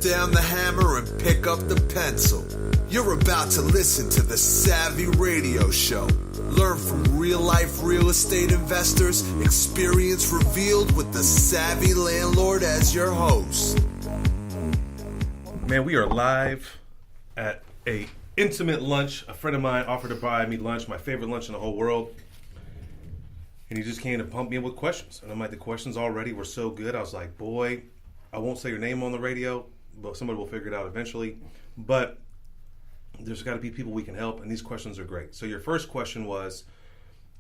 down the hammer and pick up the pencil. You're about to listen to the Savvy Radio Show. Learn from real-life real estate investors, experience revealed with the Savvy Landlord as your host. Man, we are live at a intimate lunch. A friend of mine offered to buy me lunch, my favorite lunch in the whole world. And he just came to pump me in with questions. And I'm like, the questions already were so good. I was like, boy, I won't say your name on the radio, but somebody will figure it out eventually. But there's got to be people we can help, and these questions are great. So your first question was,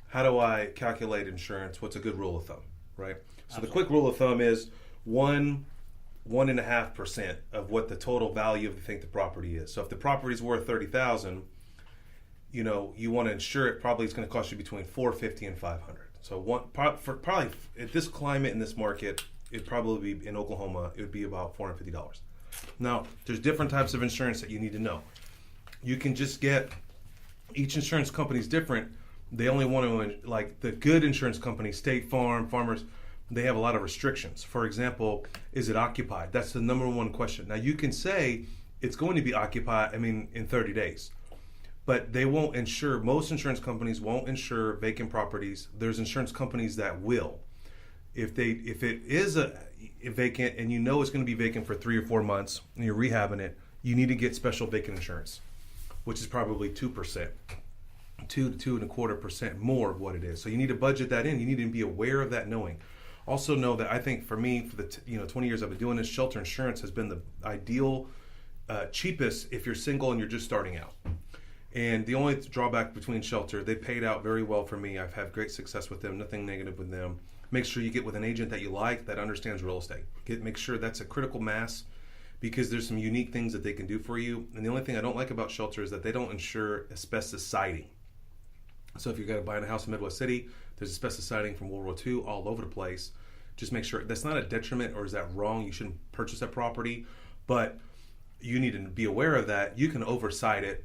how do I calculate insurance? What's a good rule of thumb, right? So the quick rule of thumb is 1.5% of what the total value of you think the property is. So if the property is worth $30,000, you want to insure it. Probably it's going to cost you between $450 and $500. So probably at this climate in this market, it'd probably be in Oklahoma. It would be about $450. Now, there's different types of insurance that you need to know. You can just get, each insurance company is different. They only want to, like the good insurance companies, State Farm, Farmers, they have a lot of restrictions. For example, is it occupied? That's the number one question. Now you can say it's going to be occupied, in 30 days. But they won't insure, most insurance companies won't insure vacant properties. There's insurance companies that will. If it is a vacant and you know it's going to be vacant for 3 or 4 months and you're rehabbing it, you need to get special vacant insurance, which is probably 2%, 2 to 2.25% more of what it is. So you need to budget that in. You need to be aware of that knowing. Also know that I think for me, for the 20 years I've been doing this, shelter insurance has been the ideal, cheapest if you're single and you're just starting out. And the only drawback between shelter, they paid out very well for me. I've had great success with them, nothing negative with them. Make sure you get with an agent that you like, that understands real estate. Make sure that's a critical mass, because there's some unique things that they can do for you. And the only thing I don't like about shelter is that they don't insure asbestos siding. So if you're going to buy a house in Midwest City, there's asbestos siding from World War II all over the place. Just make sure that's not a detriment, or is that wrong? You shouldn't purchase that property, but you need to be aware of that. You can oversight it,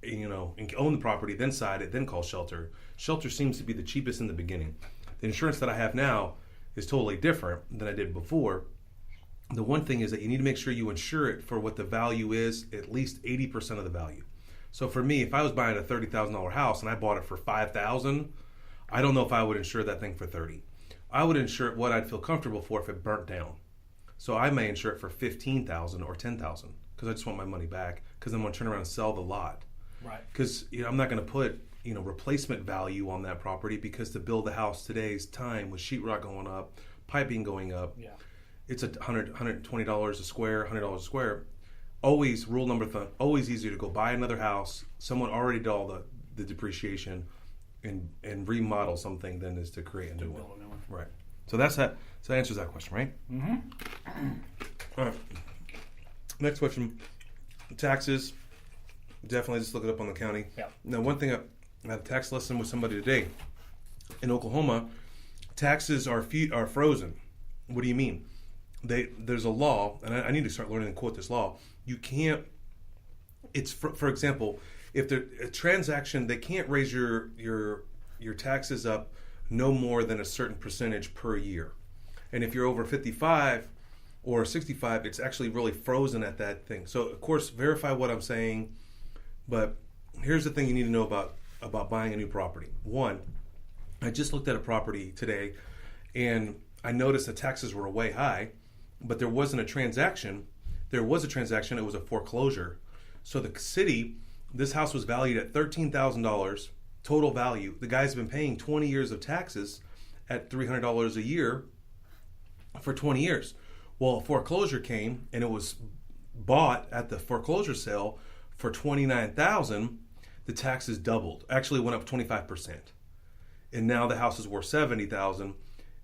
and own the property, then side it, then call shelter. Shelter seems to be the cheapest in the beginning. The insurance that I have now is totally different than I did before. The one thing is that you need to make sure you insure it for what the value is, at least 80% of the value. So for me, if I was buying a $30,000 house and I bought it for $5,000, I don't know if I would insure that thing for $30,000. I would insure it what I'd feel comfortable for if it burnt down. So I may insure it for $15,000 or $10,000 because I just want my money back, because I'm going to turn around and sell the lot. Right. Because I'm not going to put replacement value on that property, because to build the house today's time with sheetrock going up, piping going up, it's $120 a square, $100 a square. Always rule number thumb, always easier to go buy another house. Someone already did all the depreciation and remodel something than is to create a new one. Right. So that's that. So that answers that question, right? Mm-hmm. All right. Next question. Taxes. Definitely just look it up on the county. Yeah. Now, one thing, I had a tax lesson with somebody today. In Oklahoma, taxes are frozen. What do you mean? There's a law, and I need to start learning to quote this law. You can't. It's for example, if a transaction, they can't raise your taxes up no more than a certain percentage per year. And if you're over 55 or 65, it's actually really frozen at that thing. So of course, verify what I'm saying. But here's the thing you need to know about buying a new property. One, I just looked at a property today, and I noticed the taxes were way high, but there wasn't a transaction. There was a transaction. It was a foreclosure. So the city, this house was valued at $13,000 total value. The guy's been paying 20 years of taxes at $300 a year for 20 years. Well, a foreclosure came, and it was bought at the foreclosure sale for $29,000. The taxes doubled. Actually went up 25%. And now the house is worth $70,000.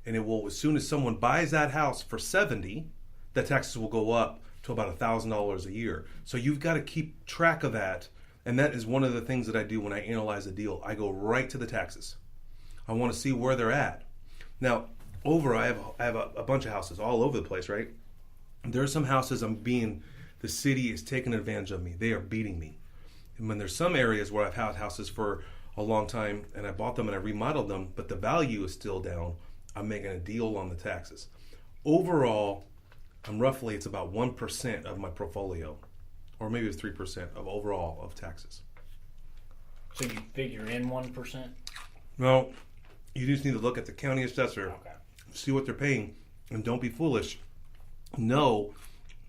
And it will, as soon as someone buys that house for $70,000, the taxes will go up to about $1,000 a year. So you've got to keep track of that. And that is one of the things that I do when I analyze a deal. I go right to the taxes. I want to see where they're at. Now, I have a bunch of houses all over the place, right? There are some houses the city is taking advantage of me. They are beating me. And when there's some areas where I've had houses for a long time and I bought them and I remodeled them, but the value is still down, I'm making a deal on the taxes. Overall, it's about 1% of my portfolio, or maybe it's 3% of overall of taxes. So you figure in 1%? No, you just need to look at the county assessor, Okay. see what they're paying, and don't be foolish. Know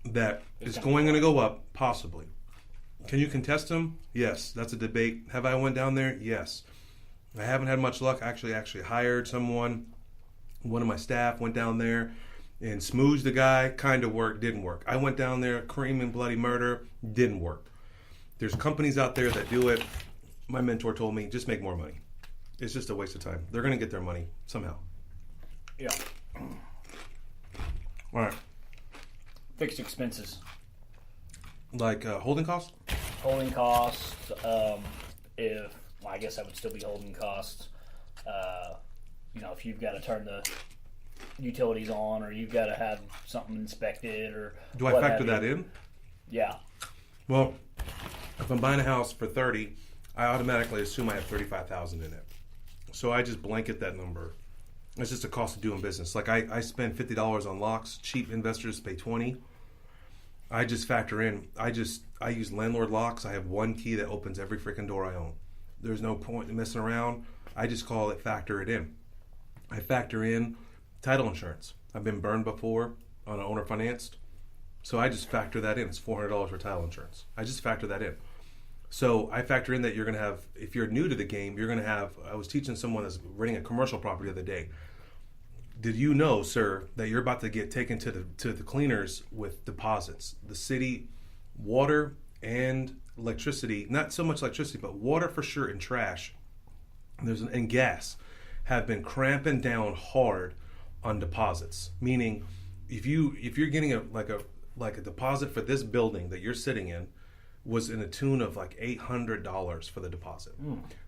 that it's going to go up, possibly. Can you contest them? Yes, that's a debate. Have I went down there? Yes. I haven't had much luck. Actually hired someone. One of my staff went down there and smoozed the guy. Kind of worked, didn't work. I went down there, cream and bloody murder, didn't work. There's companies out there that do it. My mentor told me, just make more money. It's just a waste of time. They're going to get their money somehow. Yeah. All right. Fixed expenses. Like holding costs? Holding costs, I guess that would still be holding costs. If you've got to turn the utilities on, or you've got to have something inspected, or do I factor that in? Yeah. Well, if I'm buying a house for $30,000, I automatically assume I have $35,000 in it. So I just blanket that number. It's just a cost of doing business. Like I spend $50 on locks. Cheap investors pay $20. I just factor in. I use landlord locks. I have one key that opens every freaking door I own. There's no point in messing around. I just call it factor it in. I factor in title insurance. I've been burned before on an owner financed. So I just factor that in. It's $400 for title insurance. I just factor that in. So I factor in that you're going to have, if you're new to the game, you're going to have, I was teaching someone that's renting a commercial property the other day. Did you know, sir, that you're about to get taken to the cleaners with deposits? The city, water and electricity, not so much electricity, but water for sure, and trash, and gas have been cramping down hard on deposits. Meaning, if you're getting a deposit for this building that you're sitting in, was in a tune of like $800 for the deposit.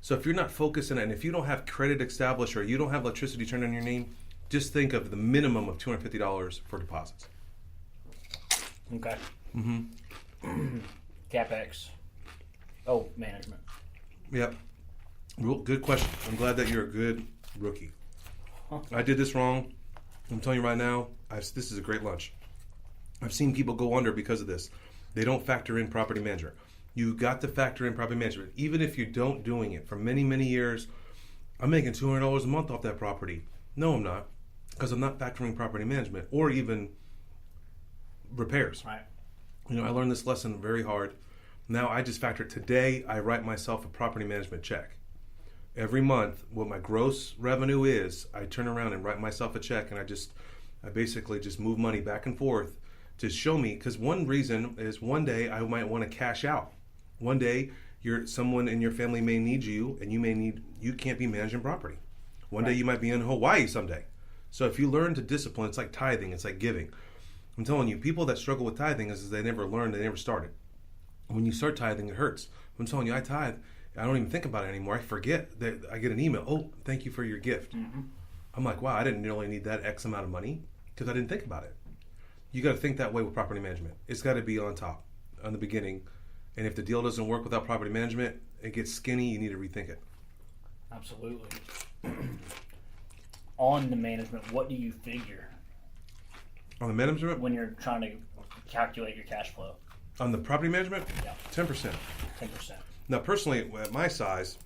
So if you're not focusing, and if you don't have credit established, or you don't have electricity turned on your name, just think of the minimum of $250 for deposits. Okay. CapEx. Oh, management. Yep. Real good question. I'm glad that you're a good rookie. I did this wrong. I'm telling you right now, this is a great lunch. I've seen people go under because of this. They don't factor in property management. You got to factor in property management. Even if you don't doing it for many, many years, I'm making $200 a month off that property. No, I'm not, because I'm not factoring property management or even repairs. Right. I learned this lesson very hard. Now I just factor it. Today, I write myself a property management check. Every month, what my gross revenue is, I turn around and write myself a check, and I basically just move money back and forth to show me, because one reason is one day I might want to cash out. One day, someone in your family may need you, and you can't be managing property. One day you might be in Hawaii someday. So if you learn to discipline, it's like tithing, it's like giving. I'm telling you, people that struggle with tithing is they never learned, they never started. When you start tithing, it hurts. I'm telling you, I tithe, I don't even think about it anymore. I forget that I get an email. Oh, thank you for your gift. Mm-hmm. I'm like, wow, I didn't really need that X amount of money because I didn't think about it. You got to think that way with property management. It's got to be on top, on the beginning. And if the deal doesn't work without property management, it gets skinny, you need to rethink it. Absolutely. On the management, what do you figure? On the management? When you're trying to calculate your cash flow. On the property management? Yeah. 10%. 10%. Now, personally, at my size,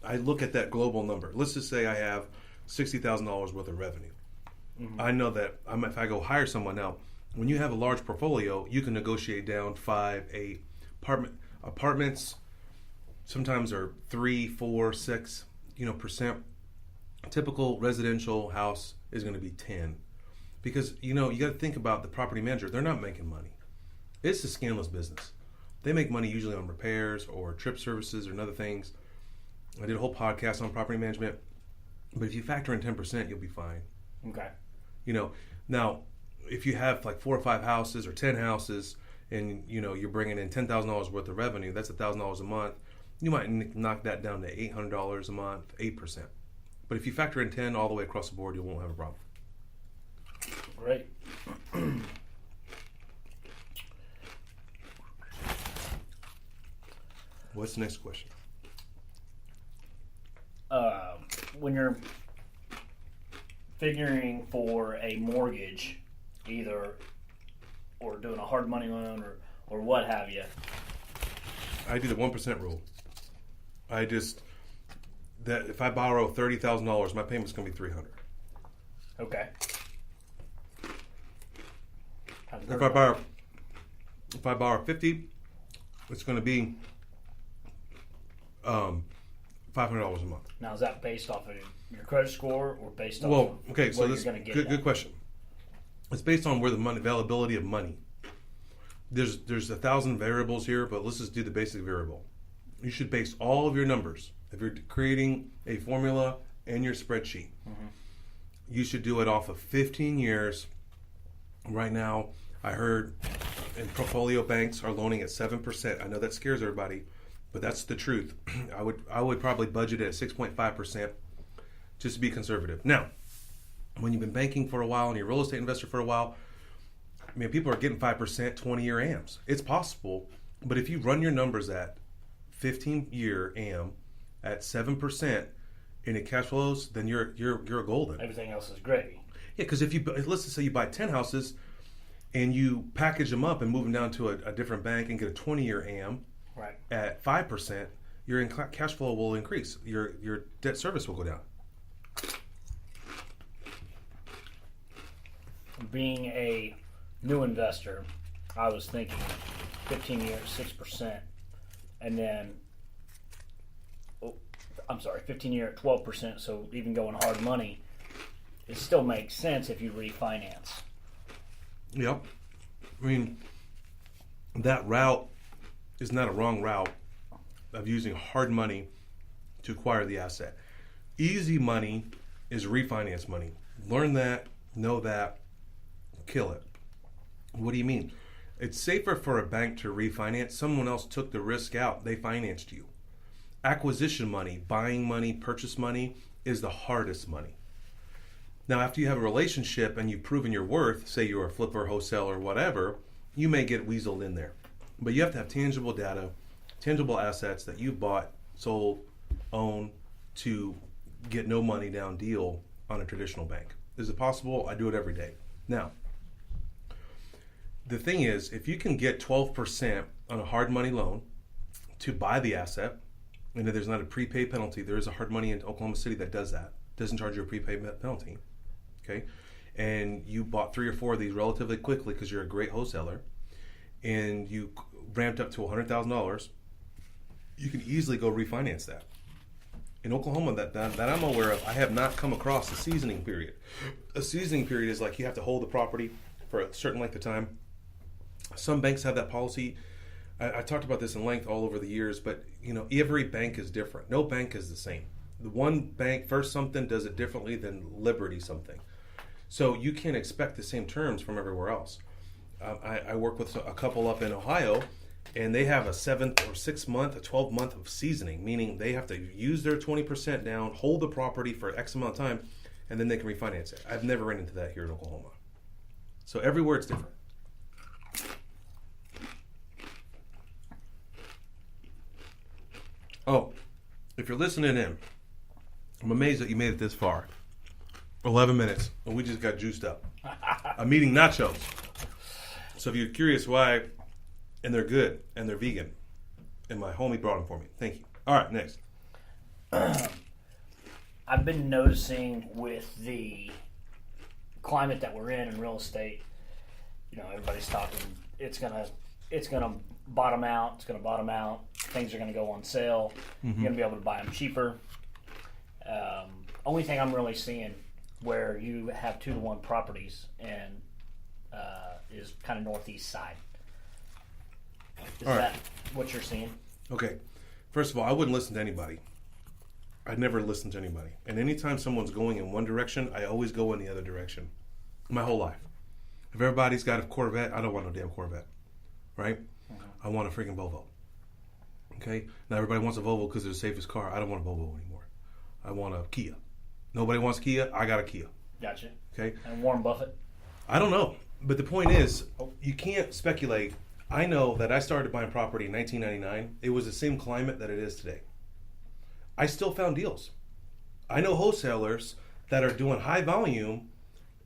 I look at that global number. Let's just say I have $60,000 worth of revenue. Mm-hmm. I know that if I go hire someone now, when you have a large portfolio, you can negotiate down 5, 8 apartments. Sometimes are 3, 4, 6, percent. A typical residential house is going to be 10, because you got to think about the property manager. They're not making money. It's a scandalous business. They make money usually on repairs or trip services or other things. I did a whole podcast on property management, but if you factor in 10%, you'll be fine. Okay. Now, if you have like 4 or 5 houses or 10 houses, and you're bringing in $10,000 worth of revenue, that's $1,000 a month. You might knock that down to $800 a month, 8%. But if you factor in 10 all the way across the board, you won't have a problem. Great. What's the next question? When you're figuring for a mortgage, either or doing a hard money loan or what have you. I do the 1% rule. That if I borrow $30,000, my payment's going to be $300. Okay. If I borrow 50, it's going to be $500 a month. Now, is that based off of your credit score or based off of okay, so what this you're going to get? Good question. It's based on where the availability of money. There's 1,000 variables here, but let's just do the basic variable. You should base all of your numbers. If you're creating a formula in your spreadsheet, you should do it off of 15 years. Right now, I heard in portfolio banks are loaning at 7%. I know that scares everybody, but that's the truth. I would probably budget it at 6.5% just to be conservative. Now, when you've been banking for a while and you're a real estate investor for a while, I mean, people are getting 5% 20-year AMs. It's possible, but if you run your numbers at 15-year AM at 7% and it cash flows, then you're golden. Everything else is gravy. Yeah, because let's just say you buy 10 houses and you package them up and move them down to a different bank and get a 20-year AM at 5%, your cash flow will increase. Your debt service will go down. Being a new investor, I was thinking 15 years, 6%, and then 15 year at 12%, so even going hard money, it still makes sense if you refinance. Yep. I mean, that route is not a wrong route of using hard money to acquire the asset. Easy money is refinance money. Learn that, know that, kill it. What do you mean? It's safer for a bank to refinance. Someone else took the risk out. They financed you. Acquisition money, buying money, purchase money is the hardest money. Now, after you have a relationship and you've proven your worth, say you're a flipper, wholesaler, whatever, you may get weaseled in there. But you have to have tangible data, tangible assets that you bought, sold, own to get no money down deal on a traditional bank. Is it possible? I do it every day. Now, the thing is, if you can get 12% on a hard money loan to buy the asset, and if there's not a prepaid penalty, there is a hard money in Oklahoma City that does that. Doesn't charge you a prepaid penalty. Okay, and you bought 3 or 4 of these relatively quickly because you're a great wholesaler, and you ramped up to $100,000. You can easily go refinance that. In Oklahoma, that I'm aware of, I have not come across a seasoning period. A seasoning period is like you have to hold the property for a certain length of time. Some banks have that policy. I talked about this in length all over the years, but every bank is different. No bank is the same. The one bank, First something, does it differently than Liberty something. So you can't expect the same terms from everywhere else. I work with a couple up in Ohio, and they have a 7 or 6 month, a 12 month of seasoning, meaning they have to use their 20% down, hold the property for X amount of time, and then they can refinance it. I've never run into that here in Oklahoma. So everywhere it's different. Oh, if you're listening in, I'm amazed that you made it this far. 11 minutes, and we just got juiced up. I'm eating nachos. So if you're curious why, and they're good, and they're vegan, and my homie brought them for me. Thank you. All right, next. I've been noticing with the climate that we're in real estate, everybody's talking, it's gonna bottom out. It's going to bottom out. Things are going to go on sale. You're going to be able to buy them cheaper. Only thing I'm really seeing where you have 2-to-1 properties and is kind of northeast side. Is that what you're seeing? Okay. First of all, I wouldn't listen to anybody. I'd never listen to anybody. And anytime someone's going in one direction, I always go in the other direction. My whole life. If everybody's got a Corvette, I don't want no damn Corvette. Right? I want a freaking Volvo. Okay? Now everybody wants a Volvo because it's the safest car. I don't want a Volvo anymore. I want a Kia. Nobody wants Kia. I got a Kia. Gotcha. Okay? And Warren Buffett? I don't know. But the point is, you can't speculate. I know that I started buying property in 1999. It was the same climate that it is today. I still found deals. I know wholesalers that are doing high volume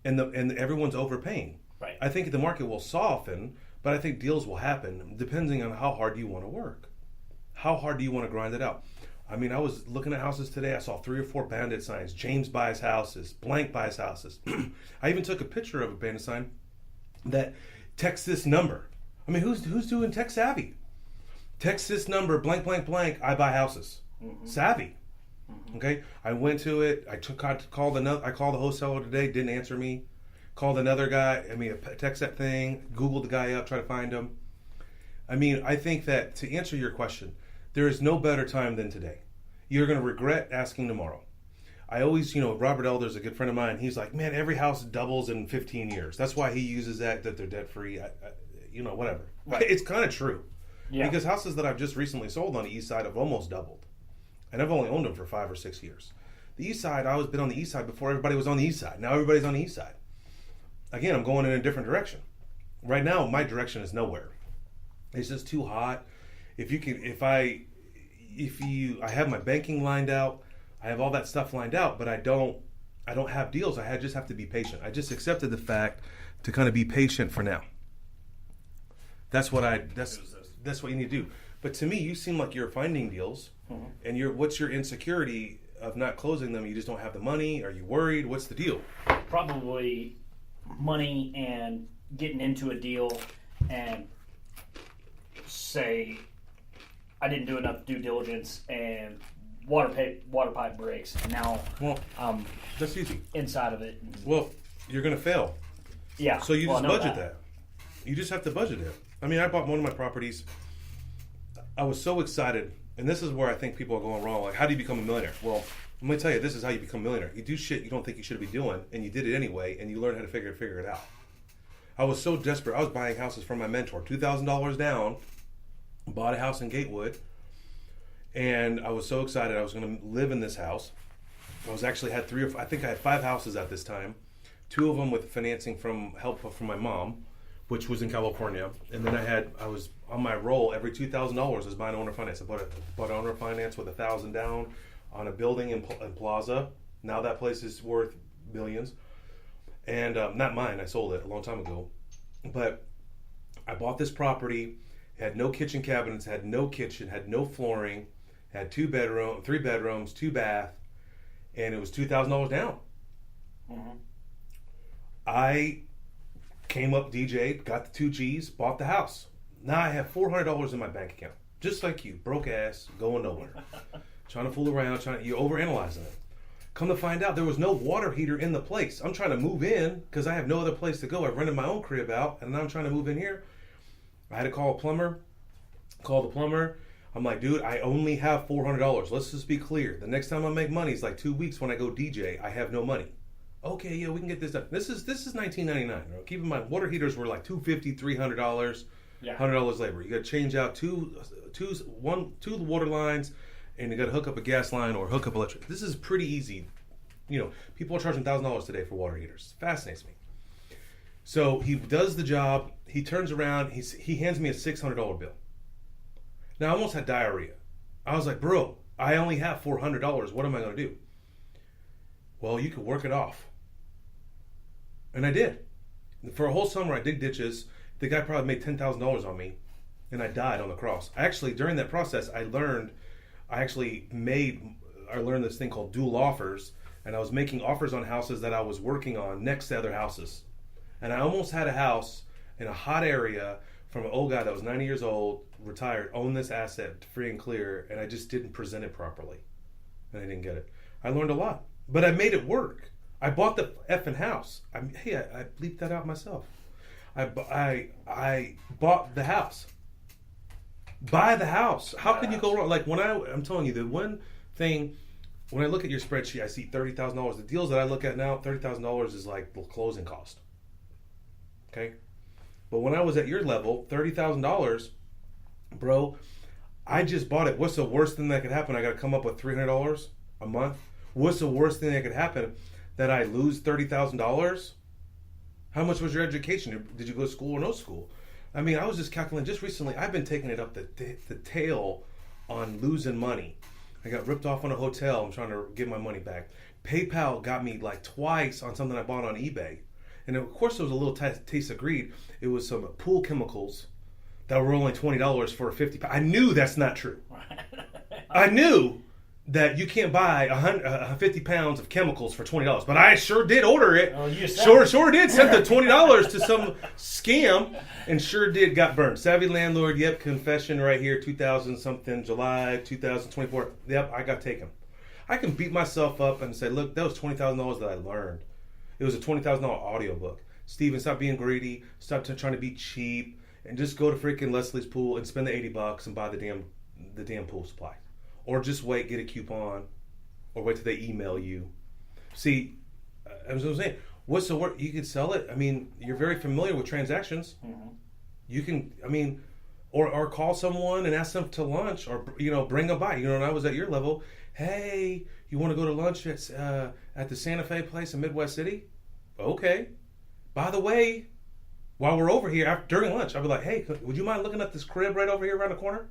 and everyone's overpaying. Right. I think the market will soften, but I think deals will happen depending on how hard you want to work. How hard do you want to grind it out? I mean, I was looking at houses today. I saw 3 or 4 bandit signs. James buys houses. Blank buys houses. I even took a picture of a bandit sign that text this number. I mean, who's doing tech savvy? Text this number, blank, blank, blank. I buy houses. Savvy. Okay. I went to it. I called the wholesaler today. Didn't answer me. Called another guy. I mean, text that thing. Googled the guy up. Try to find him. I mean, I think that to answer your question, there is no better time than today. You're going to regret asking tomorrow. I always, Robert Elder's a good friend of mine. He's like, man, every house doubles in 15 years. That's why he uses that they're debt free. Whatever. Right. It's kind of true. Yeah. Because houses that I've just recently sold on the east side have almost doubled. And I've only owned them for 5 or 6 years. The east side, I was been on the east side before everybody was on the east side. Now everybody's on the east side. Again, I'm going in a different direction. Right now, my direction is nowhere. It's just too hot. I have my banking lined out. I have all that stuff lined out, but I don't have deals. I just have to be patient. I just accepted the fact to kind of be patient for now. That's what you need to do. But to me, you seem like you're finding deals, and what's your insecurity of not closing them? You just don't have the money? Are you worried? What's the deal? Probably money and getting into a deal and say I didn't do enough due diligence and water pipe breaks, and now that's easy. Inside of it. Well, you're going to fail. Yeah. So you just budget that. You just have to budget it. I mean, I bought one of my properties. I was so excited, and this is where I think people are going wrong. Like, how do you become a millionaire? Well, I'm going to tell you, this is how you become a millionaire. You do shit you don't think you should be doing, and you did it anyway, and you learn how to figure it out. I was so desperate. I was buying houses from my mentor, $2,000 down. Bought a house in Gatewood, and I was so excited I was going to live in this house. I had 5 houses at this time, 2 of them with financing from my mom, which was in California, and then I was on my roll. Every $2,000 was buying owner finance. I bought owner finance with $1,000 down on a building in Plaza. Now that place is worth billions, and not mine. I sold it a long time ago, but I bought this property. Had no kitchen cabinets, had no kitchen, had no flooring, had 3 bedrooms, 2 bath, and it was $2,000 down. I came up, DJ'd, got the 2 G's, bought the house. Now I have $400 in my bank account, just like you, broke ass, going nowhere, trying to fool around, you're overanalyzing it. Come to find out, there was no water heater in the place. I'm trying to move in because I have no other place to go. I rented my own crib out, and now I'm trying to move in here. I had to call the plumber. I'm like, dude, I only have $400. Let's just be clear. The next time I make money is like 2 weeks when I go DJ. I have no money. Okay, yeah, we can get this done. This is 1999. Keep in mind, water heaters were like $250, $300, $100 labor. You got to change out two water lines, and you got to hook up a gas line or hook up electric. This is pretty easy. People are charging $1,000 today for water heaters. It fascinates me. So he does the job. He turns around. He hands me a $600 bill. Now, I almost had diarrhea. I was like, bro, I only have $400. What am I going to do? Well, you could work it off. And I did. For a whole summer, I dig ditches. The guy probably made $10,000 on me, and I died on the cross. Actually, during that process, I learned this thing called dual offers, and I was making offers on houses that I was working on next to other houses. And I almost had a house in a hot area from an old guy that was 90 years old, retired, owned this asset free and clear, and I just didn't present it properly. And I didn't get it. I learned a lot. But I made it work. I bought the effing house. I bleeped that out myself. I bought the house. Buy the house. How can you go wrong? Like I'm telling you, the one thing, when I look at your spreadsheet, I see $30,000. The deals that I look at now, $30,000 is like the closing cost. Okay? But when I was at your level, $30,000, bro, I just bought it. What's the worst thing that could happen? I got to come up with $300 a month. What's the worst thing that could happen? That I lose $30,000? How much was your education? Did you go to school or no school? I mean, I was just calculating. Just recently, I've been taking it up the tail on losing money. I got ripped off on a hotel. I'm trying to get my money back. PayPal got me like twice on something I bought on eBay. And of course, there was a little taste of greed. It was some pool chemicals that were only $20 for a 50. I knew that's not true. I knew that you can't buy 50 pounds of chemicals for $20, but I sure did order it. Oh, you Sure did send the $20 to some scam, and sure did got burned. Savvy landlord. Yep, confession right here. 2000 something, July 2024. Yep, I got taken. I can beat myself up and say, look, that was $20,000 that I learned. It was a $20,000 audiobook. Steven, stop being greedy. Stop trying to be cheap, and just go to freaking Leslie's pool and spend the $80 and buy the damn pool supply. Or just wait, get a coupon, or wait till they email you. See, as I was saying, what's the word? You could sell it. I mean, you're very familiar with transactions. Mm-hmm. You can, I mean, or call someone and ask them to lunch, or bring them by. When I was at your level, hey, you want to go to lunch at the Santa Fe place in Midwest City? Okay. By the way, while we're over here during lunch, I'll be like, hey, would you mind looking at this crib right over here around the corner?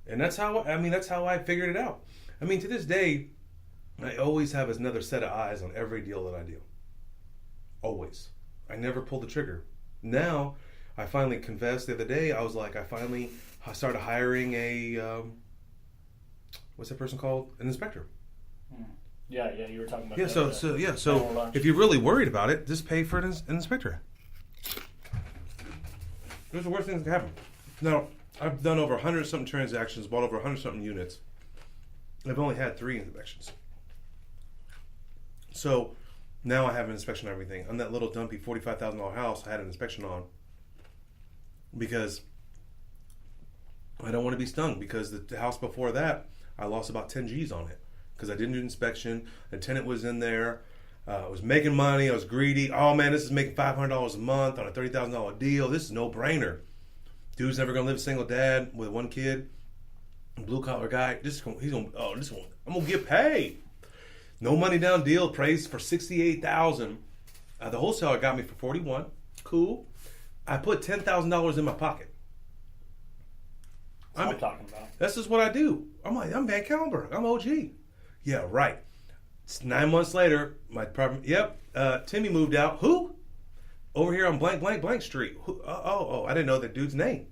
And that's how I figured it out. I mean, to this day, I always have another set of eyes on every deal that I do. Always. I never pull the trigger. Now, I finally confessed the other day, I was like, I started hiring a, what's that person called? An inspector. Yeah, you were talking about that. So if you're really worried about it, just pay for an inspector. There's the worst thing that can happen. Now, I've done over 100-something transactions, bought over 100-something units. I've only had 3 inspections. So now I have an inspection on everything. On that little dumpy $45,000 house, I had an inspection on because I don't want to be stung, because the house before that, I lost about 10 G's on it because I didn't do an inspection. The tenant was in there. I was making money. I was greedy. Oh, man, this is making $500 a month on a $30,000 deal. This is no-brainer. Dude's never gonna live a single dad with 1 kid, blue collar guy. I'm gonna get paid. No money down deal, appraised for $68,000. The wholesaler got me for $41,000. Cool. I put $10,000 in my pocket. That's what I'm talking about. That's just what I do. I'm VanCauwenbergh. I'm OG. Yeah, right. It's 9 months later. My problem. Yep. Timmy moved out. Who? Over here on blank, blank, blank street. I didn't know that dude's name.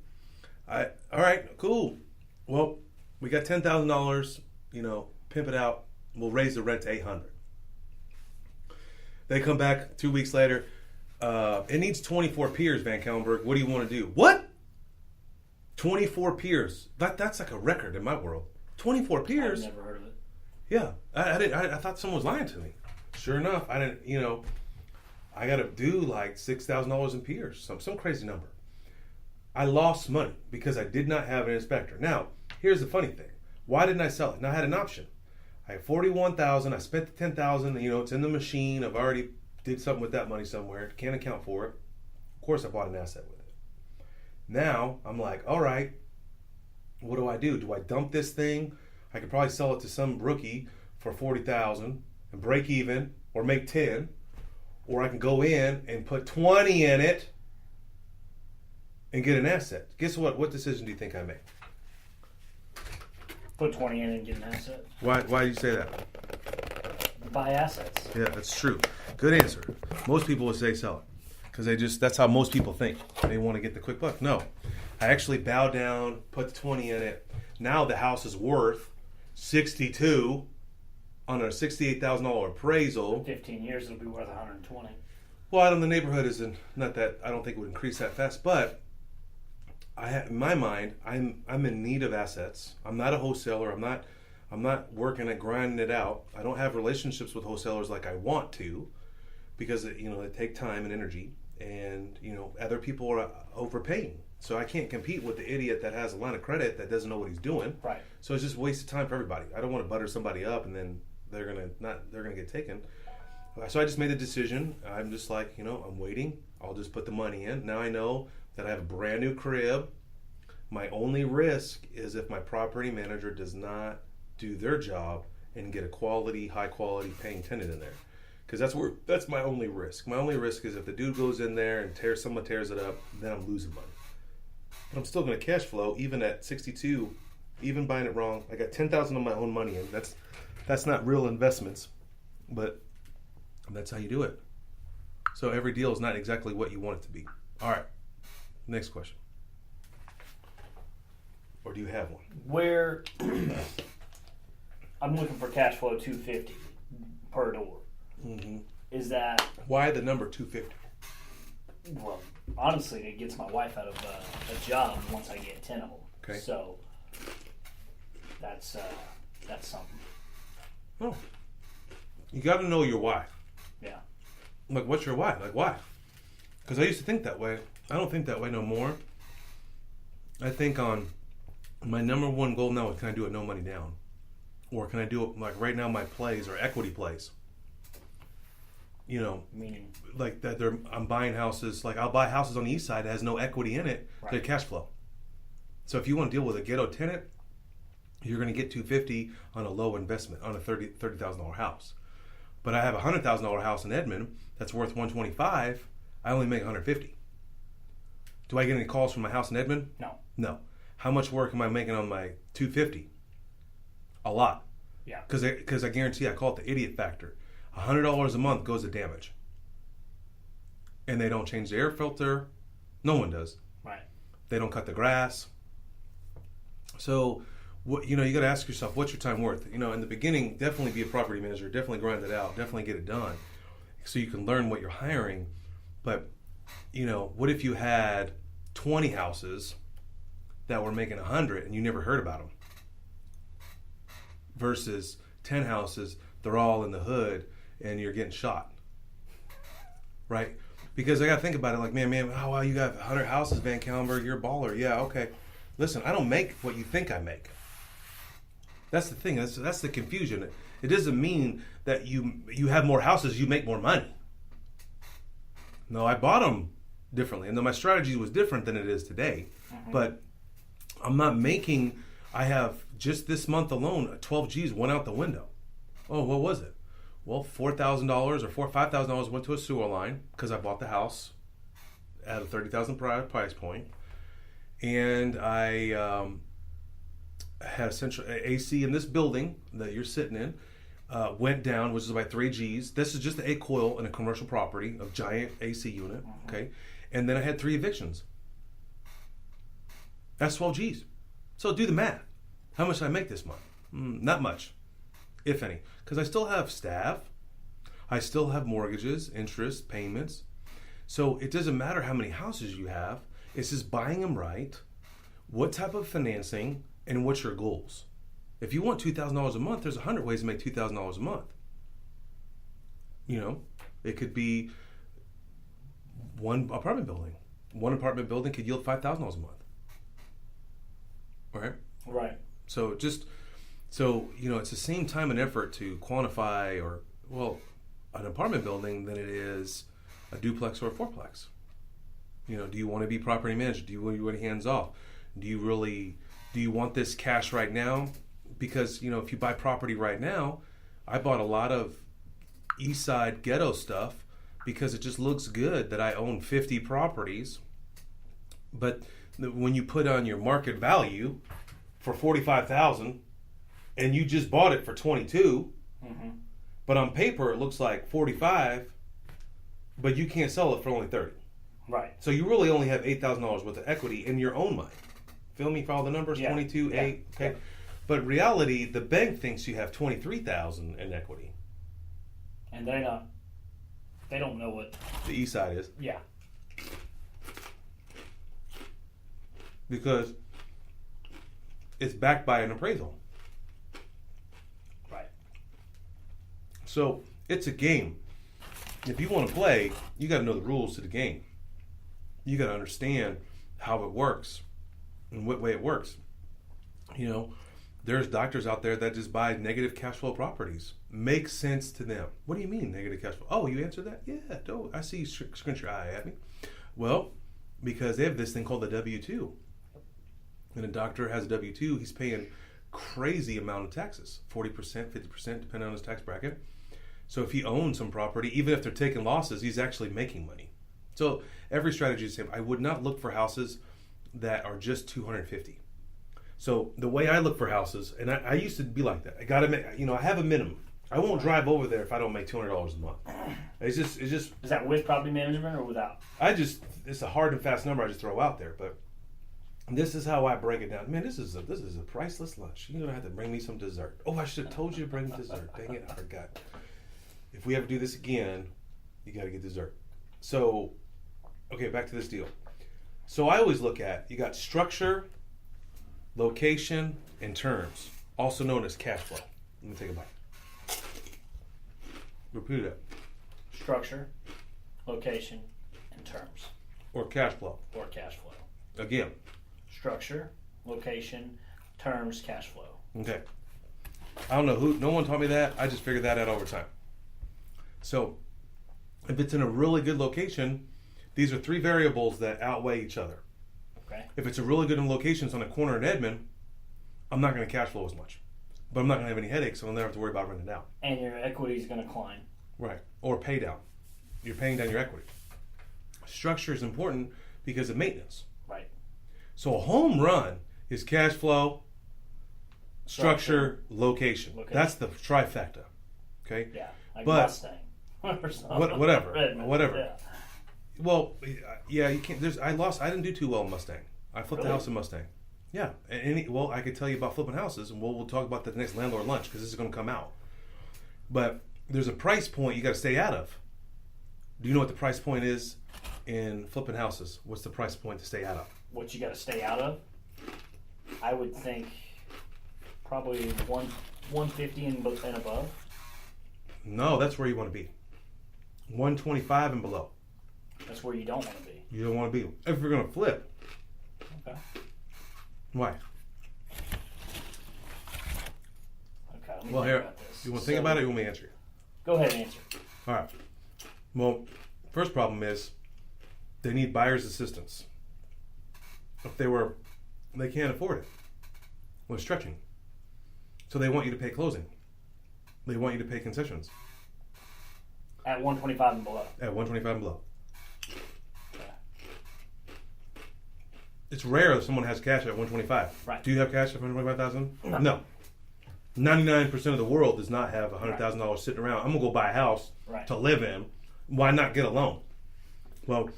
All right, cool. Well, we got $10,000, pimp it out. We'll raise the rent to $800. They come back 2 weeks later. It needs 24 piers, VanCauwenbergh. What do you want to do? What? 24 piers. That's like a record in my world. 24 piers. I've never heard of it. Yeah. I thought someone was lying to me. Sure enough, I didn't, I got to do like $6,000 in piers, some crazy number. I lost money because I did not have an inspector. Now, here's the funny thing. Why didn't I sell it? Now, I had an option. I had $41,000. I spent the $10,000. It's in the machine. I've already did something with that money somewhere. Can't account for it. Of course, I bought an asset with it. Now, I'm like, all right, what do? Do I dump this thing? I could probably sell it to some rookie for $40,000 and break even, or make 10. Or I can go in and put 20 in it and get an asset. Guess what? What decision do you think I made? Put 20 in and get an asset. Why do you say that? Buy assets. Yeah, that's true. Good answer. Most people would say sell it because that's how most people think. They want to get the quick buck. No, I actually bowed down, put the 20 in it. Now the house is worth $62,000 on a $68,000 appraisal. 15 years, it'll be worth $120,000. Well, out in the neighborhood isn't not that. I don't think it would increase that fast, but in my mind, I'm in need of assets. I'm not a wholesaler. I'm not working at grinding it out. I don't have relationships with wholesalers like I want to, because they take time and energy, and other people are overpaying. So I can't compete with the idiot that has a line of credit that doesn't know what he's doing. Right. So it's just a waste of time for everybody. I don't want to butter somebody up and then they're gonna get taken. So I just made the decision. I'm just like, I'm waiting. I'll just put the money in. Now I know that I have a brand new crib. My only risk is if my property manager does not do their job and get a high quality paying tenant in there. Because that's my only risk. My only risk is if the dude goes in there and someone tears it up, then I'm losing money. But I'm still going to cash flow even at 62, even buying it wrong. I got $10,000 of my own money in. That's not real investments, but that's how you do it. So every deal is not exactly what you want it to be. All right. Next question. Or do you have one? Where I'm looking for cash flow 250 per door. Mm-hmm. Is that Why the number 250? well? Honestly, it gets my wife out of a job once I get 10 of them. Okay. So that's something. Oh. You got to know your why. Yeah. Like, what's your why? Like, why? Because I used to think that way. I don't think that way no more. I think on my number one goal now is, can I do it no money down? Or can I do it, like right now my plays are equity plays. You know, Meaning, like that I'm buying houses, like I'll buy houses on the east side that has no equity in it, Right. they're cash flow. So if you want to deal with a ghetto tenant, you're going to get 250 on a low investment on a $30,000 house. But I have a $100,000 house in Edmond that's worth 125. I only make 150. Do I get any calls from my house in Edmond? no. No. How much work am I making on my 250? A lot. Yeah. Because I guarantee, I call it the idiot factor. $100 a month goes to damage. And they don't change the air filter. No one does. Right. They don't cut the grass. So, you got to ask yourself, what's your time worth? In the beginning, definitely be a property manager. Definitely grind it out. Definitely get it done. So you can learn what you're hiring. But, what if you had 20 houses that were making 100 and you never heard about them? Versus 10 houses, they're all in the hood and you're getting shot. Right? Because I got to think about it like, man, oh, wow, you got 100 houses, VanCauwenbergh, you're a baller. Yeah, okay. Listen, I don't make what you think I make. That's the thing. That's the confusion. It doesn't mean that you have more houses, you make more money. No, I bought them differently. And then my strategy was different than it is today. Mm-hmm. But I'm not making, I have just this month alone, 12 G's went out the window. Oh, what was it? Well, $4,000 or $5,000 went to a sewer line because I bought the house at a $30,000 price point. And I had essential AC in this building that you're sitting in, went down, which is about 3 G's. This is just the 8 coil in a commercial property, a giant AC unit, okay? And then I had 3 evictions. That's 12 G's. So do the math. How much did I make this month? Not much, if any, because I still have staff. I still have mortgages, interest, payments. So it doesn't matter how many houses you have. It's just buying them right, what type of financing, and what's your goals. If you want $2,000 a month, there's 100 ways to make $2,000 a month. It could be one apartment building. One apartment building could yield $5,000 a month. All right? Right. So it's the same time and effort to quantify an apartment building than it is a duplex or a fourplex. Do you want to be property manager? Do you want to hands off? Do you want this cash right now? Because, if you buy property right now, I bought a lot of east side ghetto stuff because it just looks good that I own 50 properties. But when you put on your market value for $45,000 and you just bought it for $22, but on paper it looks like $45, but you can't sell it for only $30. Right. So you really only have $8,000 worth of equity in your own mind. Feel me? Follow the numbers? Yeah. 22, yeah. 8. Okay. Yeah. But reality, the bank thinks you have $23,000 in equity. And they don't know what The east side is. Yeah. Because it's backed by an appraisal. Right. So it's a game. If you want to play, you got to know the rules to the game. You got to understand how it works and what way it works. There's doctors out there that just buy negative cash flow properties. Makes sense to them. What do you mean negative cash flow? Oh, you answered that? Yeah, I see you squint your eye at me. Well, because they have this thing called the W-2. And a doctor has a W-2, he's paying crazy amount of taxes, 40%, 50%, depending on his tax bracket. So if he owns some property, even if they're taking losses, he's actually making money. So every strategy is the same. I would not look for houses that are just 250. So the way I look for houses, and I used to be like that. I got to, I have a minimum. I won't drive over there if I don't make $200 a month. It's just. Is that with property management or without? It's a hard and fast number I just throw out there, but this is how I break it down. Man, this is a priceless lunch. You're gonna have to bring me some dessert. Oh, I should have told you to bring dessert. Dang it, I forgot. If we ever do this again, you got to get dessert. So, okay, back to this deal. So I always look at, you got structure, location, and terms, also known as cash flow. Let me take a bite. Repeat it. Structure, location, and terms. Or cash flow. Or cash flow. Again. Structure, location, terms, cash flow. Okay. I don't know no one taught me that. I just figured that out over time. So, if it's in a really good location, these are three variables that outweigh each other. Okay. If it's a really good location, it's on a corner in Edmond, I'm not going to cash flow as much. But I'm not going to have any headaches, so I'll never have to worry about renting it out. And your equity is going to climb. Right. Or pay down. You're paying down your equity. Structure is important because of maintenance. Right. So a home run is cash flow, structure, location. That's the trifecta. Okay? Yeah. Like but Mustang. whatever. Yeah. Well, yeah, you can't. I didn't do too well in Mustang. I flipped the house in Mustang. Yeah, I could tell you about flipping houses, and we'll talk about that the next landlord lunch because this is going to come out. But there's a price point you got to stay out of. Do you know what the price point is in flipping houses? What's the price point to stay out of? What you got to stay out of? I would think probably 150 and above. No, that's where you want to be. 125 and below. That's where you don't want to be. You don't want to be. If you're going to flip. Okay. Why? Okay. Well, here, you want to think about it or you want me to answer you? Go ahead and answer. All right. Well, first problem is they need buyer's assistance. If they can't afford it. Well, it's stretching. So they want you to pay closing. They want you to pay concessions. At 125 and below. At 125 and below. Okay. It's rare that someone has cash at 125. Right. Do you have cash at 125,000? No. 99% of the world does not have $100,000 sitting around. I'm going to go buy a house to live in. Why not get a loan? Well,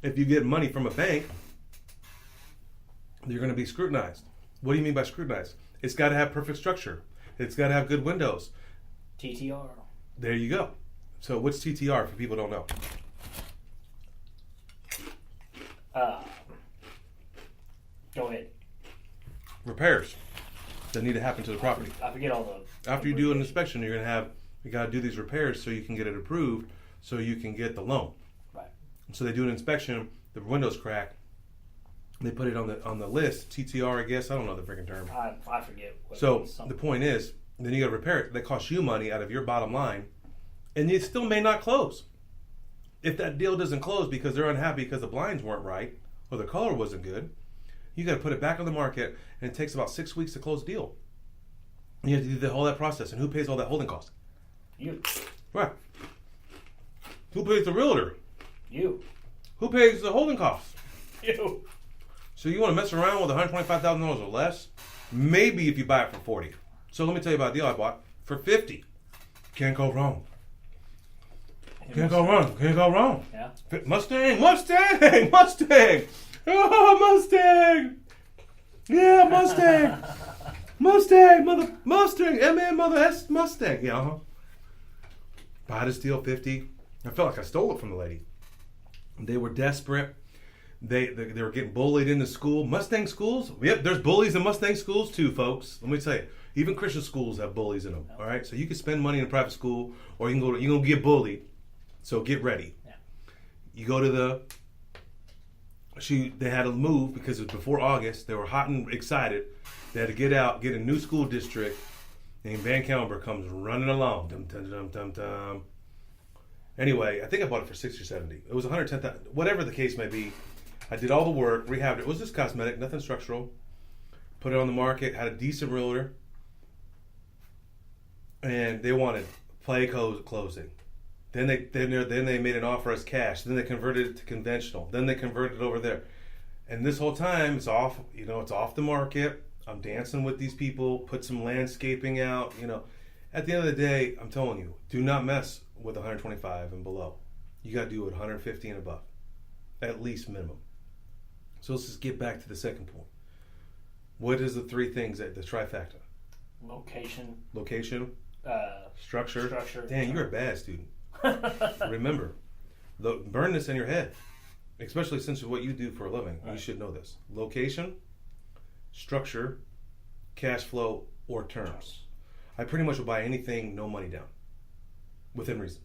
if you get money from a bank, you're going to be scrutinized. What do you mean by scrutinized? It's got to have perfect structure. It's got to have good windows. TTR. There you go. So what's TTR for people who don't know? Go ahead. Repairs that need to happen to the property. I forget all the... After you do an inspection, you got to do these repairs so you can get it approved so you can get the loan. Right. So they do an inspection, the windows crack, they put it on the list, TTR, I guess. I don't know the freaking term. I forget. So the point is, then you got to repair it. That costs you money out of your bottom line, and it still may not close. If that deal doesn't close because they're unhappy because the blinds weren't right or the color wasn't good, you got to put it back on the market, and it takes about 6 weeks to close the deal. And you have to do all that process, and who pays all that holding cost? You. Right. Who pays the realtor? You. Who pays the holding costs? You. So you want to mess around with $125,000 or less? Maybe if you buy it for $40,000. So let me tell you about a deal I bought for $50,000. Can't go wrong. Can't go wrong. Can't go wrong. Yeah. Mustang. Oh, Mustang. Yeah, Mustang. Mustang. M-A-Mother-S, Mustang. Yeah, uh-huh. Buy this deal, $50,000. I felt like I stole it from the lady. They were desperate. They were getting bullied in the school. Mustang schools? Yep, there's bullies in Mustang schools too, folks. Let me tell you. Even Christian schools have bullies in them. All right? So you can spend money in a private school or you're going to get bullied. So get ready. Yeah. You go to they had to move because it was before August. They were hot and excited. They had to get out, get a new school district. And VanCauwenbergh comes running along. Dum, dum, dum, dum, dum. Anyway, I think I bought it for $60,000 or $70,000. It was $110,000. Whatever the case may be. I did all the work, rehabbed it. It was just cosmetic, nothing structural. Put it on the market, had a decent realtor. And they wanted closing. Then they made an offer as cash. Then they converted it to conventional. Then they converted it over there. And this whole time it's off, it's off the market. I'm dancing with these people, put some landscaping out, At the end of the day, I'm telling you, do not mess with 125 and below. You got to do it 150 and above, at least minimum. So let's just get back to the second point. What is the three things that the trifecta? Location, structure. structure. Dan, you're a bad student. Remember, burn this in your head, especially since what you do for a living. Right. You should know this. Location, structure, cash flow, or terms. I pretty much will buy anything, no money down, within reason.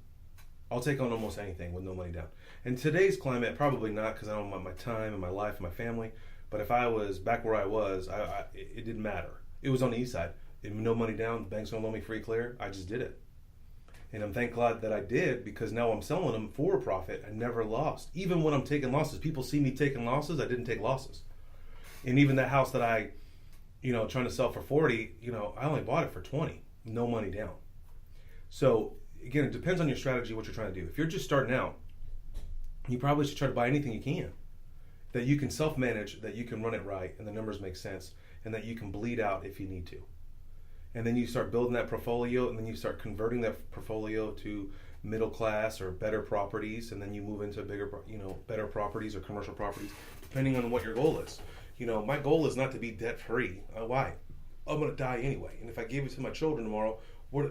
I'll take on almost anything with no money down. In today's climate, probably not, because I don't want my time and my life and my family. But if I was back where I was, it didn't matter. It was on the east side. No money down, the bank's gonna loan me free clear. I just did it. And I'm thank God that I did, because now I'm selling them for a profit. I never lost. Even when I'm taking losses, people see me taking losses, I didn't take losses. And even that house that I, trying to sell for 40, I only bought it for 20, no money down. So again, it depends on your strategy, what you're trying to do. If you're just starting out, you probably should try to buy anything you can, that you can self-manage, that you can run it right, and the numbers make sense, and that you can bleed out if you need to. And then you start building that portfolio, and then you start converting that portfolio to middle class or better properties, and then you move into bigger, better properties or commercial properties, depending on what your goal is. My goal is not to be debt-free. Why? I'm going to die anyway. And if I gave it to my children tomorrow,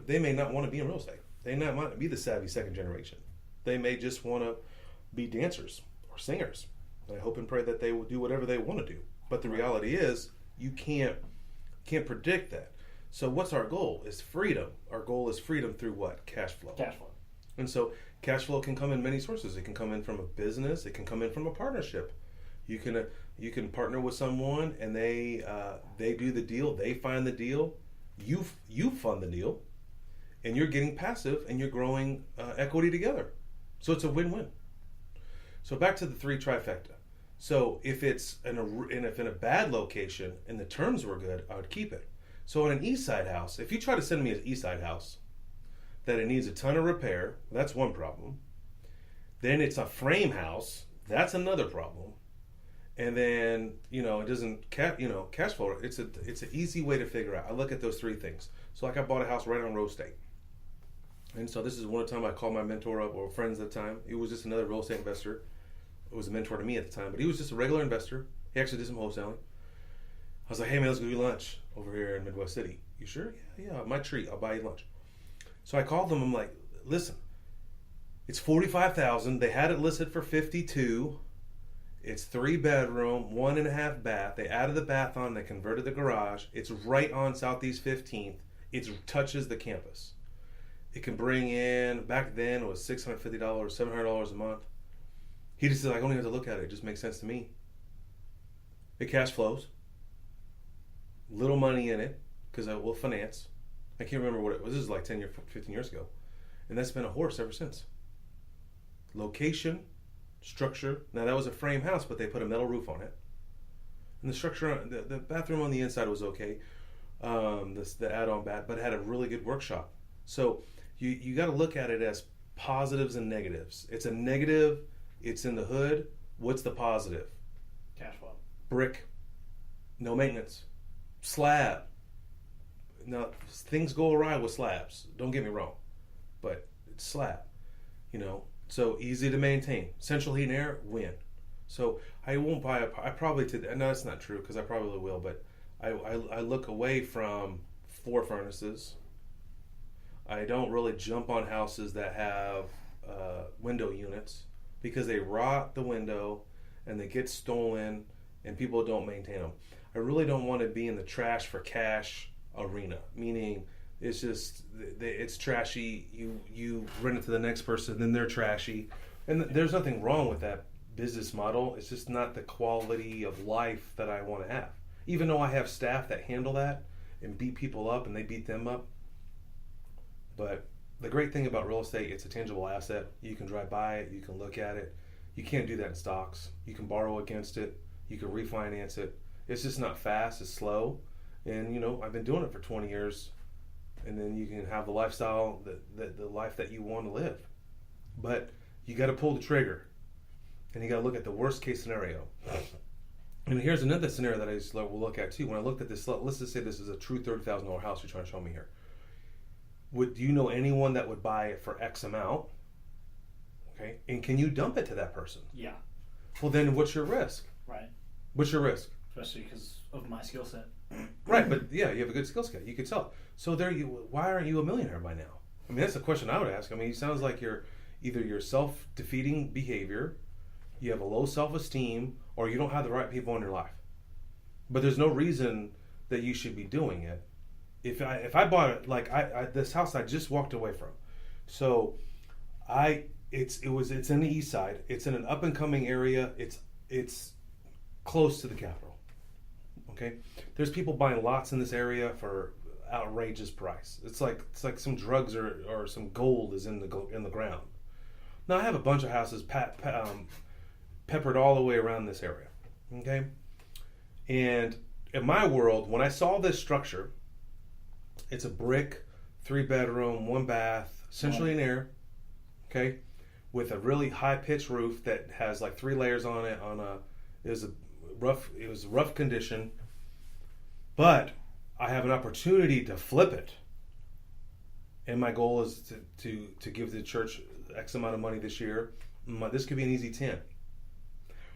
they may not want to be in real estate. They may not be the savvy second generation. They may just want to be dancers or singers. And I hope and pray that they will do whatever they want to do. But the reality is, you can't predict that. So what's our goal? Is freedom. Our goal is freedom through what? Cash flow. Cash flow. And so cash flow can come in many sources. It can come in from a business. It can come in from a partnership. You can partner with someone, and they do the deal. They find the deal. You fund the deal, and you're getting passive, and you're growing equity together. So it's a win-win. So back to the three trifecta. So if it's in a bad location and the terms were good, I would keep it. So in an east side house, if you try to send me an east side house that it needs a ton of repair, that's one problem. Then it's a frame house, that's another problem. And then it doesn't cash flow. It's an easy way to figure out. I look at those three things. So like I bought a house right on Rose State. And so this is one time I called my mentor up, or friends at the time. He was just another real estate investor. It was a mentor to me at the time, but he was just a regular investor. He actually did some wholesaling. I was like, hey man, let's go do lunch over here in Midwest City. You sure? Yeah, my treat. I'll buy you lunch. So I called them. I'm like, listen, it's $45,000. They had it listed for $52,000. It's 3-bedroom, 1.5 bath. They added the bath on. They converted the garage. It's right on Southeast 15th. It touches the campus. It can bring in, back then it was $650, $700 a month. He just said, I don't even have to look at it. It just makes sense to me. It cash flows. Little money in it, because I will finance. I can't remember what it was. This is like 10 years, 15 years ago. And that's been a horse ever since. Location, structure. Now that was a frame house, but they put a metal roof on it. And the structure, the bathroom on the inside was okay. The add-on bath, but it had a really good workshop. So you got to look at it as positives and negatives. It's a negative. It's in the hood. What's the positive? Cash flow. Brick. No maintenance. Slab. Now, things go awry with slabs. Don't get me wrong. But it's slab. So easy to maintain. Central heat and air, win. So I won't buy I probably, no, that's not true, because I probably will, but I look away from 4 furnaces. I don't really jump on houses that have window units, because they rot the window and they get stolen and people don't maintain them. I really don't want to be in the trash for cash arena, meaning it's just, it's trashy. You rent it to the next person, then they're trashy. And there's nothing wrong with that business model. It's just not the quality of life that I want to have. Even though I have staff that handle that and beat people up and they beat them up. But the great thing about real estate, it's a tangible asset. You can drive by it, you can look at it. You can't do that in stocks. You can borrow against it, you can refinance it. It's just not fast, it's slow. And I've been doing it for 20 years. And then you can have the lifestyle, the life that you want to live. But you got to pull the trigger. And you got to look at the worst case scenario. And here's another scenario that I will look at too. When I looked at this, let's just say this is a true $30,000 house you're trying to show me here. do you know anyone that would buy it for X amount? Okay, and can you dump it to that person? Yeah. Well, then what's your risk? Right. What's your risk? Especially because of my skill set. Right, but yeah, you have a good skill set. You could sell it. So why aren't you a millionaire by now? I mean, that's the question I would ask. I mean, it sounds like you're self-defeating behavior, you have a low self-esteem, or you don't have the right people in your life. But there's no reason that you should be doing it. If I bought it, like this house I just walked away from, so it's in the east side. It's in an up and coming area. It's close to the Capitol. Okay, there's people buying lots in this area for outrageous price. It's like some drugs or some gold is in the ground. Now I have a bunch of houses peppered all the way around this area. Okay, and in my world, when I saw this structure, it's a brick, 3-bedroom, 1 bath, centrally in air. Okay, with a really high pitched roof that has like 3 layers on it. It was rough condition, but I have an opportunity to flip it, and my goal is to give the church X amount of money this year. This could be an easy 10.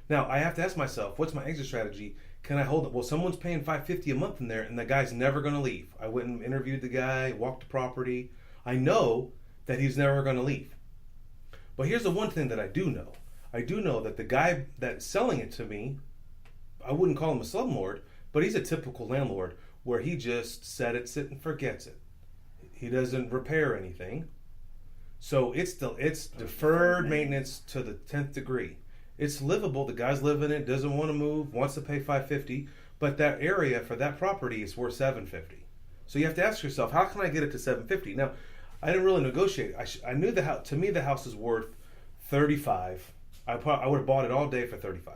Now I have to ask myself, what's my exit strategy? Can I hold it? Well, someone's paying $550 a month in there, and the guy's never going to leave. I went and interviewed the guy, walked the property. I know that he's never going to leave. But here's the one thing that I do know. I do know that the guy that's selling it to me, I wouldn't call him a slumlord, but he's a typical landlord where he just set it, sit, and forgets it. He doesn't repair anything. So it's deferred maintenance to the 10th degree. It's livable. The guy's living in it, doesn't want to move, wants to pay $550, but that area for that property is worth $750. So you have to ask yourself, how can I get it to $750? Now, I didn't really negotiate. I knew the house. To me, the house is worth $35. I would have bought it all day for $35.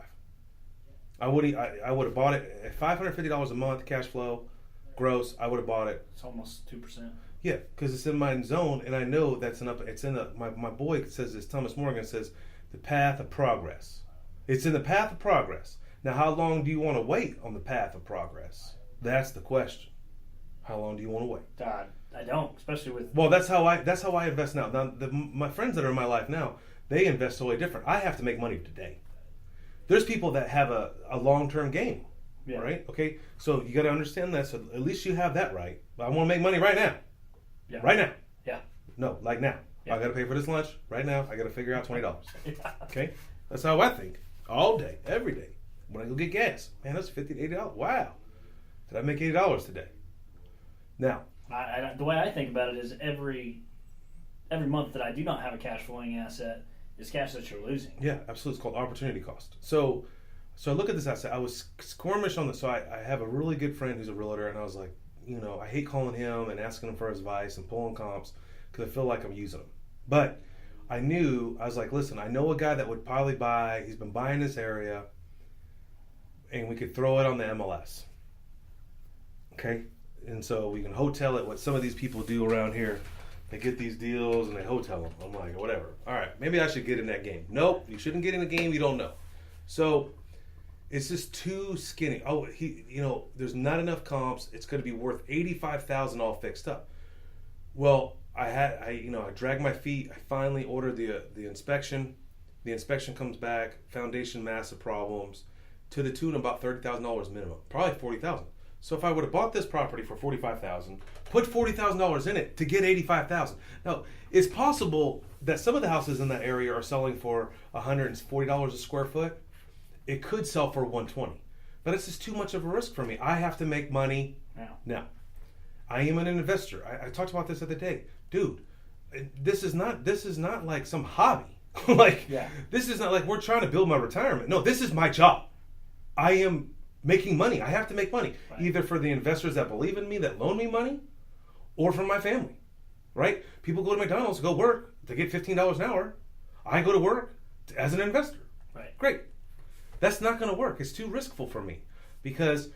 I would have bought it at $550 a month cash flow, gross. I would have bought it. It's almost 2%. Yeah, because it's in my zone, and I know that's my boy says this. Thomas Morgan says, the path of progress. It's in the path of progress. Now, how long do you want to wait on the path of progress? That's the question. How long do you want to wait? I don't, especially with. Well, that's how I invest now. Now, my friends that are in my life now, they invest totally different. I have to make money today. There's people that have a long-term game, right? Okay, so you got to understand that. So at least you have that right. But I want to make money right now. Yeah. Right now. Yeah. No, like now. Yeah. I got to pay for this lunch right now. I got to figure out $20. Okay, that's how I think all day, every day. When I go get gas, man, that's $50 to $80. Wow, did I make $80 today? Now, the way I think about it is every month that I do not have a cash flowing asset is cash that you're losing. Yeah, absolutely. It's called opportunity cost. So I look at this asset. I was squirmish on this. So I have a really good friend who's a realtor, and I was like, I hate calling him and asking him for advice and pulling comps because I feel like I'm using him. But I was like, listen, I know a guy that would probably buy. He's been buying this area, and we could throw it on the MLS. Okay, and so we can hotel it. What some of these people do around here. They get these deals and they hotel them. I'm like, whatever. All right, maybe I should get in that game. Nope, you shouldn't get in the game. You don't know. So it's just too skinny. Oh, there's not enough comps. It's going to be worth $85,000 all fixed up. Well, I dragged my feet. I finally ordered the inspection. The inspection comes back. Foundation, massive problems, to the tune of about $30,000 minimum, probably $40,000. So if I would have bought this property for $45,000, put $40,000 in it to get $85,000. Now, it's possible that some of the houses in that area are selling for $140 a square foot. It could sell for $120, but it's just too much of a risk for me. I have to make money now. I am an investor. I talked about this the other day, dude. This is not like some hobby. This is not like we're trying to build my retirement. No, this is my job. I am making money. I have to make money, either for the investors that believe in me, that loan me money, or for my family, right? People go to McDonald's to go work to get $15 an hour. I go to work as an investor. Right. Great. That's not going to work. It's too riskful for me because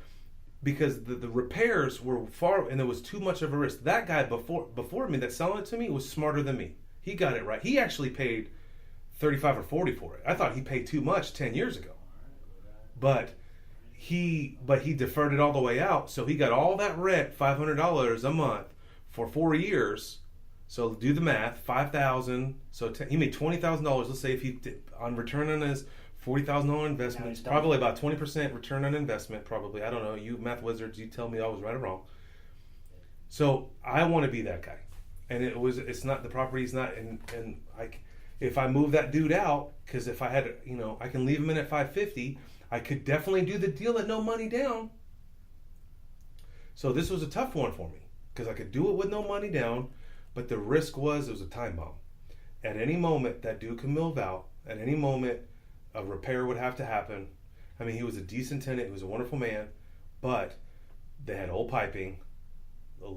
the repairs were far, and there was too much of a risk. That guy before me that's selling it to me was smarter than me. He got it right. He actually paid $35 or $40 for it. I thought he paid too much 10 years ago. But he deferred it all the way out, so he got all that rent, $500 a month for 4 years, So do the math. 5,000. So he made $20,000. Let's say if he did, on return on his $40,000 investment, probably about 20% return on investment. Probably, I don't know. You math wizards, you tell me I was right or wrong. So I want to be that guy, and it's not the property's not, and if I move that dude out, because if I had, I can leave him in at 550. I could definitely do the deal at no money down. So this was a tough one for me because I could do it with no money down, but the risk was it was a time bomb. At any moment, that dude could move out. At any moment, a repair would have to happen. I mean, he was a decent tenant. He was a wonderful man, but they had old piping. The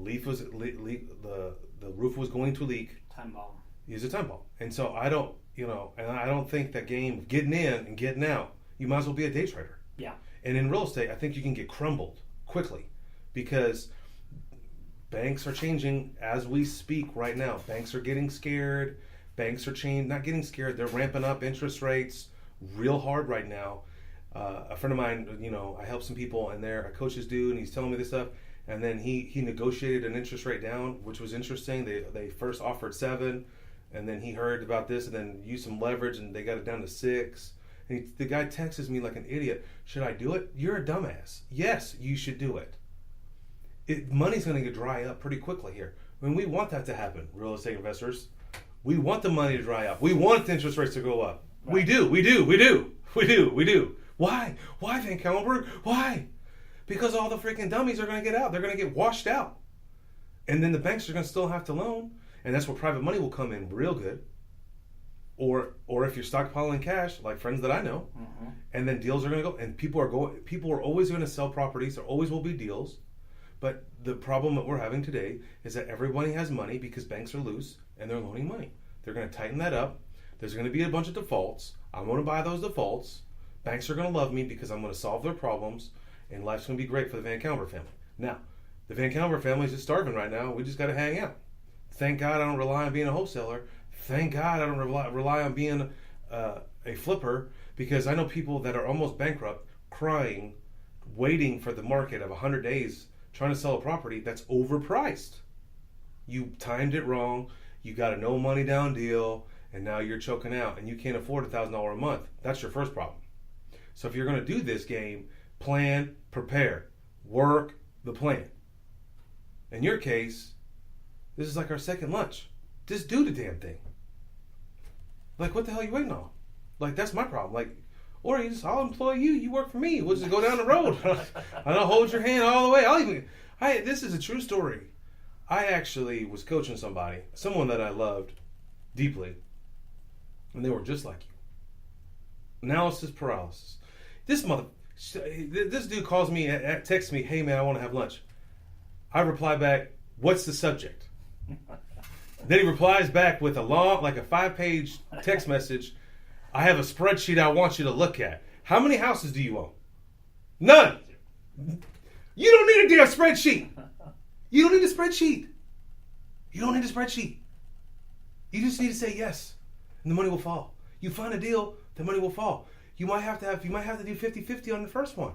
roof was going to leak. Time bomb. He was a time bomb, and so I don't think that game of getting in and getting out. You might as well be a day trader. Yeah. And in real estate, I think you can get crumbled quickly because banks are changing as we speak right now. Banks are getting scared. Banks are not getting scared. They're ramping up interest rates real hard right now. A friend of mine, I help some people, and I coach this dude, and he's telling me this stuff. And then he negotiated an interest rate down, which was interesting. They first offered 7, and then he heard about this, and then used some leverage, and they got it down to 6. And the guy texts me like an idiot. Should I do it? You're a dumbass. Yes, you should do it. Money's going to dry up pretty quickly here. I mean, we want that to happen, real estate investors. We want the money to dry up. We want the interest rates to go up. Right. We do. Why? Why, VanCauwenbergh? Why? Because all the freaking dummies are going to get out. They're going to get washed out. And then the banks are going to still have to loan. And that's where private money will come in real good. Or if you're stockpiling cash, like friends that I know, and then deals are going to go, and people are always going to sell properties. There always will be deals, but the problem that we're having today is that everybody has money because banks are loose and they're loaning money. They're going to tighten that up. There's going to be a bunch of defaults. I'm going to buy those defaults. Banks are going to love me because I'm going to solve their problems, and life's going to be great for the VanCauwenbergh family. Now, the VanCauwenbergh family is just starving right now. We just got to hang out. Thank God I don't rely on being a wholesaler. Thank God I don't rely on being a flipper, because I know people that are almost bankrupt, crying, waiting for the market of 100 days, trying to sell a property that's overpriced. You timed it wrong. You got a no money down deal, and now you're choking out, and you can't afford $1,000 a month. That's your first problem. So if you're going to do this game, plan, prepare, work the plan. In your case, this is like our second lunch. Just do the damn thing. Like, what the hell are you waiting on? Like, that's my problem. Like, or I'll employ you. You work for me. We'll just go down the road. I'll hold your hand all the way. This is a true story. I actually was coaching someone that I loved deeply, and they were just like you. Analysis paralysis. This dude calls me, texts me, hey man, I want to have lunch. I reply back, what's the subject? Then he replies back with a 5-page text message. I have a spreadsheet I want you to look at. How many houses do you own? None. You don't need a damn spreadsheet. You don't need a spreadsheet. You just need to say yes, and the money will fall. You find a deal, the money will fall. You might have to do 50-50 on the first one,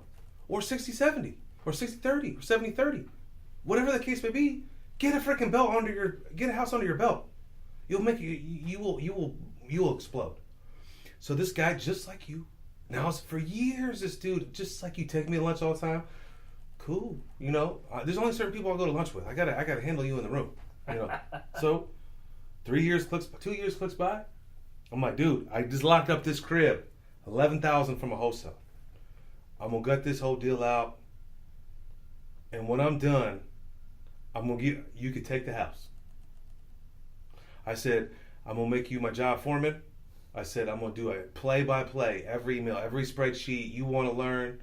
or 60-70, or 60-30, or 70-30. Whatever the case may be, get a freaking get a house under your belt. You will explode. So this guy, just like you, now for years, this dude, just like you, take me to lunch all the time. Cool. There's only certain people I'll go to lunch with. I gotta handle you in the room. So 2 years clicks by. I'm like, dude, I just locked up this crib, $11,000 from a wholesale. I'm gonna gut this whole deal out, and when I'm done, you could take the house. I said, I'm gonna make you my job foreman. I said, I'm gonna do a play-by-play, every email, every spreadsheet you want to learn.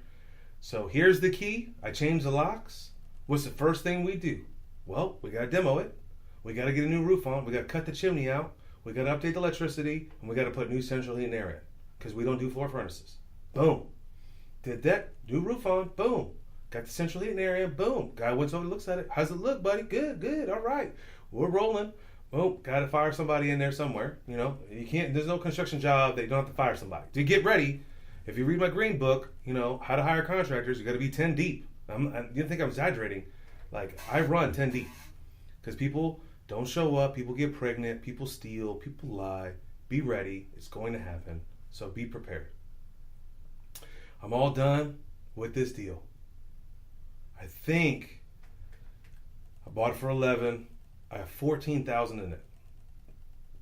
So here's the key. I changed the locks. What's the first thing we do? Well, we gotta demo it. We gotta get a new roof on. We gotta cut the chimney out. We gotta update the electricity, and we gotta put new central heating area in, because we don't do floor furnaces. Boom. Did that. New roof on. Boom. Got the central heating area. Boom. Guy went over, looks at it. How's it look, buddy? Good. All right. We're rolling. Boom. Got to fire somebody in there somewhere. You can't. There's no construction job that you don't have to fire somebody. To get ready, if you read my green book, how to hire contractors, you got to be 10 deep. You don't think I'm exaggerating? Like, I run 10 deep, because people Don't show up. People get pregnant. People steal. People lie. Be ready. It's going to happen. So be prepared. I'm all done with this deal. I think I bought it for $11,000. I have $14,000 in it.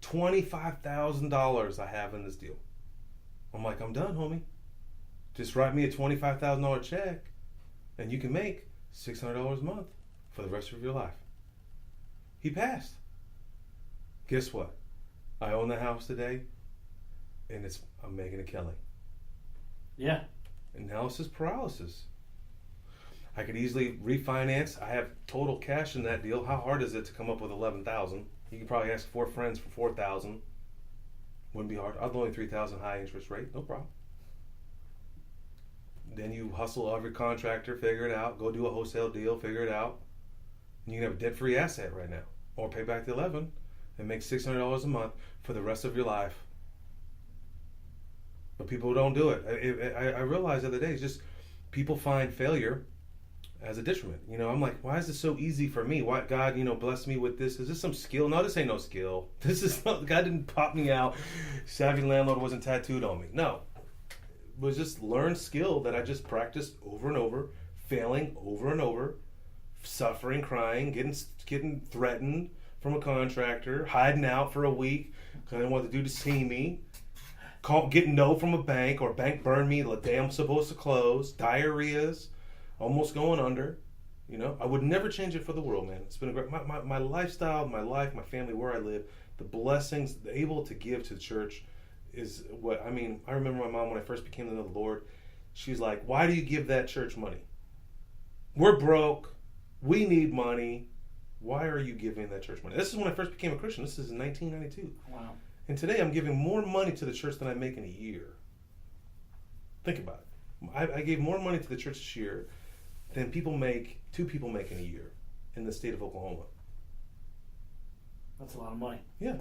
$25,000 I have in this deal. I'm like, I'm done, homie. Just write me a $25,000 check, and you can make $600 a month for the rest of your life. He passed. Guess what? I own the house today, and I'm making a killing. Yeah. Analysis paralysis. I could easily refinance. I have total cash in that deal. How hard is it to come up with $11,000? You can probably ask 4 friends for $4,000. Wouldn't be hard. I'll only $3,000 high interest rate. No problem. Then you hustle every contractor, figure it out. Go do a wholesale deal, figure it out. And you can have a debt-free asset right now, or pay back the $11,000 and make $600 a month for the rest of your life. But people don't do it. I realized the other day, it's just people find failure as a detriment. I'm like, why is this so easy for me? Why God, bless me with this? Is this some skill? No, this ain't no skill. This is not, God didn't pop me out. Savvy landlord wasn't tattooed on me. No, it was just learned skill that I just practiced over and over, failing over and over, suffering, crying, getting threatened from a contractor, hiding out for a week because I didn't want the dude to see me. Getting no from a bank, or bank burned me the day I'm supposed to close, diarrheas, almost going under. I would never change it for the world, man. It's been a great, my lifestyle, my life, my family, where I live, the blessings, able to give to the church is what, I remember my mom when I first became the Lord, she's like, why do you give that church money? We're broke. We need money. Why are you giving that church money? This is when I first became a Christian. This is in 1992. Wow. And today I'm giving more money to the church than I make in a year. Think about it. I gave more money to the church this year than two people make in a year in the state of Oklahoma. That's a lot of money. Yeah.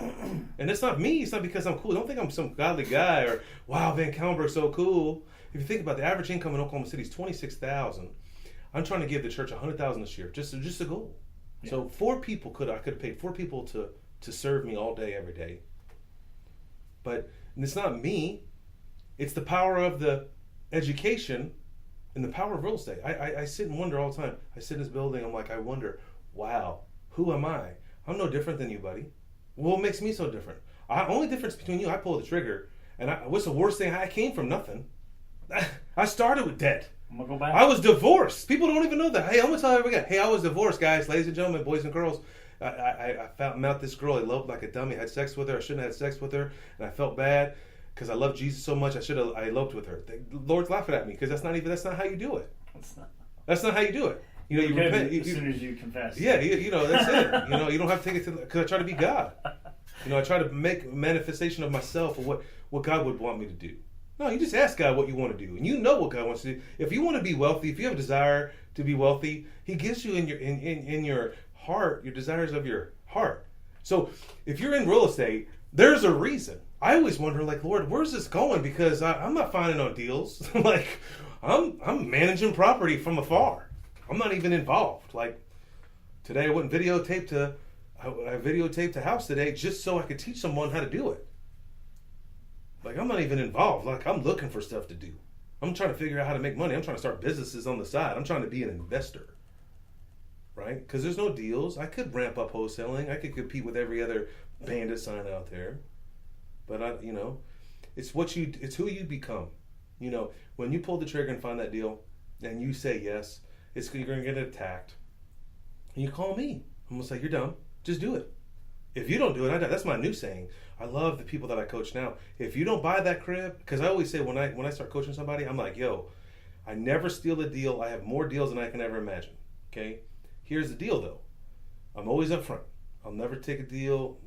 And it's not me. It's not because I'm cool. Don't think I'm some godly guy or, wow, VanCauwenbergh's so cool. If you think about the average income in Oklahoma City is $26,000. I'm trying to give the church $100,000 this year. Just a goal. Yeah. So 4 people I could have paid 4 people to serve me all day, every day. But it's not me. It's the power of the education and the power of real estate. I sit and wonder all the time. I sit in this building. I'm like, I wonder, wow, who am I? I'm no different than you, buddy. What makes me so different? Only difference between you, I pull the trigger. And what's the worst thing? I came from nothing. I started with debt. I'm gonna go back. I was divorced. People don't even know that. Hey, I'm gonna tell everyone. Hey, I was divorced, guys, ladies and gentlemen, boys and girls. I met this girl. I loved like a dummy. I had sex with her. I shouldn't have had sex with her, and I felt bad because I love Jesus so much. I eloped with her. The Lord's laughing at me because that's not how you do it. That's not how you do it. You repent as soon as you confess. Yeah, that's it. You don't have to take it to because I try to be God. I try to make a manifestation of myself or what God would want me to do. No, you just ask God what you want to do, and you know what God wants to do. If you want to be wealthy, if you have a desire to be wealthy, He gives you in your heart, your desires of your heart. So if you're in real estate, there's a reason. I always wonder, like, Lord, where's this going? Because I'm not finding no deals. Like, I'm managing property from afar. I'm not even involved. Like today, I went and videotaped a house today just so I could teach someone how to do it. Like, I'm not even involved. Like, I'm looking for stuff to do. I'm trying to figure out how to make money. I'm trying to start businesses on the side. I'm trying to be an investor. Right? Because there's no deals. I could ramp up wholesaling. I could compete with every other bandit sign out there. But it's who you become. When you pull the trigger and find that deal and you say yes, you're going to get attacked. And you call me. I'm going to say, you're dumb. Just do it. If you don't do it, that's my new saying. I love the people that I coach now. If you don't buy that crib, because I always say when I start coaching somebody, I'm like, yo, I never steal a deal. I have more deals than I can ever imagine. Okay? Here's the deal, though. I'm always up front. I'll never take a deal,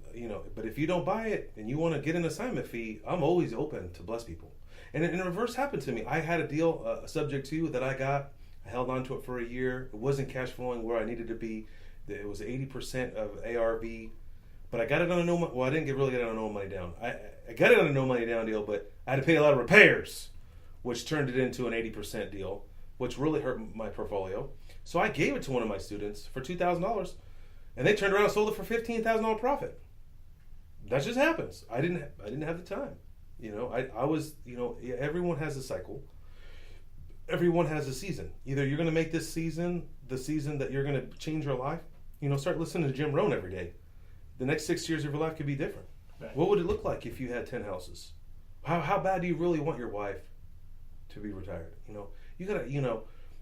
but if you don't buy it and you want to get an assignment fee, I'm always open to bless people. And in reverse happened to me. I had a deal, subject to, that I got. I held on to it for a year. It wasn't cash flowing where I needed to be. It was 80% of ARV. But I got it on I didn't really get it on a no money down. I got it on a no money down deal, but I had to pay a lot of repairs, which turned it into an 80% deal, which really hurt my portfolio. So I gave it to one of my students for $2,000, and they turned around and sold it for $15,000 profit. That just happens. I didn't have the time. I was, everyone has a cycle. Everyone has a season. Either you're going to make this season the season that you're going to change your life. Start listening to Jim Rohn every day. The next 6 years of your life could be different. Right. What would it look like if you had 10 houses? How bad do you really want your wife to be retired? You gotta,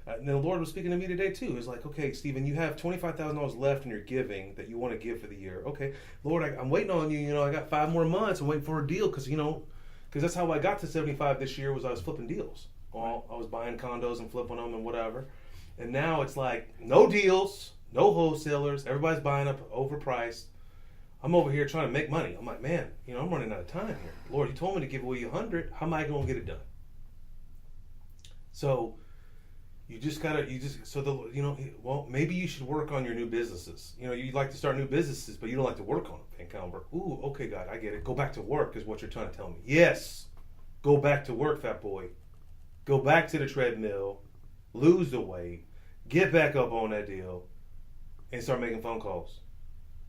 and the Lord was speaking to me today too. It's like, okay, Stephen, you have $25,000 left in your giving that you want to give for the year. Okay, Lord, I'm waiting on you. I got 5 more months. I'm waiting for a deal because that's how I got to 75 this year was I was flipping deals. Well, I was buying condos and flipping them and whatever. And now it's like no deals, no wholesalers. Everybody's buying up overpriced. I'm over here trying to make money. I'm like, man, I'm running out of time here. Lord, you told me to give away 100. How am I going to get it done? So maybe you should work on your new businesses. You'd like to start new businesses, but you don't like to work on them. VanCauwenbergh. Ooh, okay, God, I get it. Go back to work is what you're trying to tell me. Yes, go back to work, fat boy. Go back to the treadmill, lose the weight, get back up on that deal, and start making phone calls.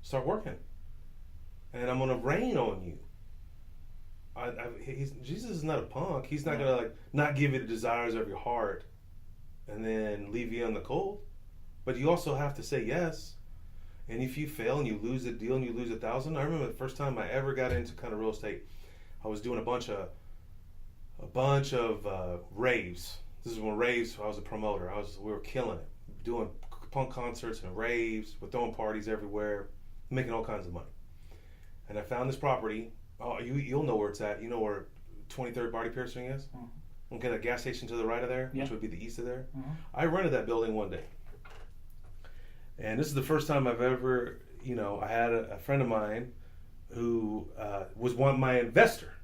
Start working. And I'm going to rain on you. Jesus is not a punk. He's not going to not give you the desires of your heart and then leave you in the cold. But you also have to say yes. And if you fail and you lose a deal and you lose $1,000, I remember the first time I ever got into kind of real estate, I was doing a bunch of raves. This is when raves, I was a promoter. We were killing it, doing punk concerts and raves, we're throwing parties everywhere, making all kinds of money. And I found this property. Oh, you'll know where it's at. You know where 23rd Body Piercing is? Mm-hmm. Okay, the gas station to the right of there, which would be the east of there. Mm-hmm. I rented that building one day. And this is the first time I've ever, I had a friend of mine who was my investor.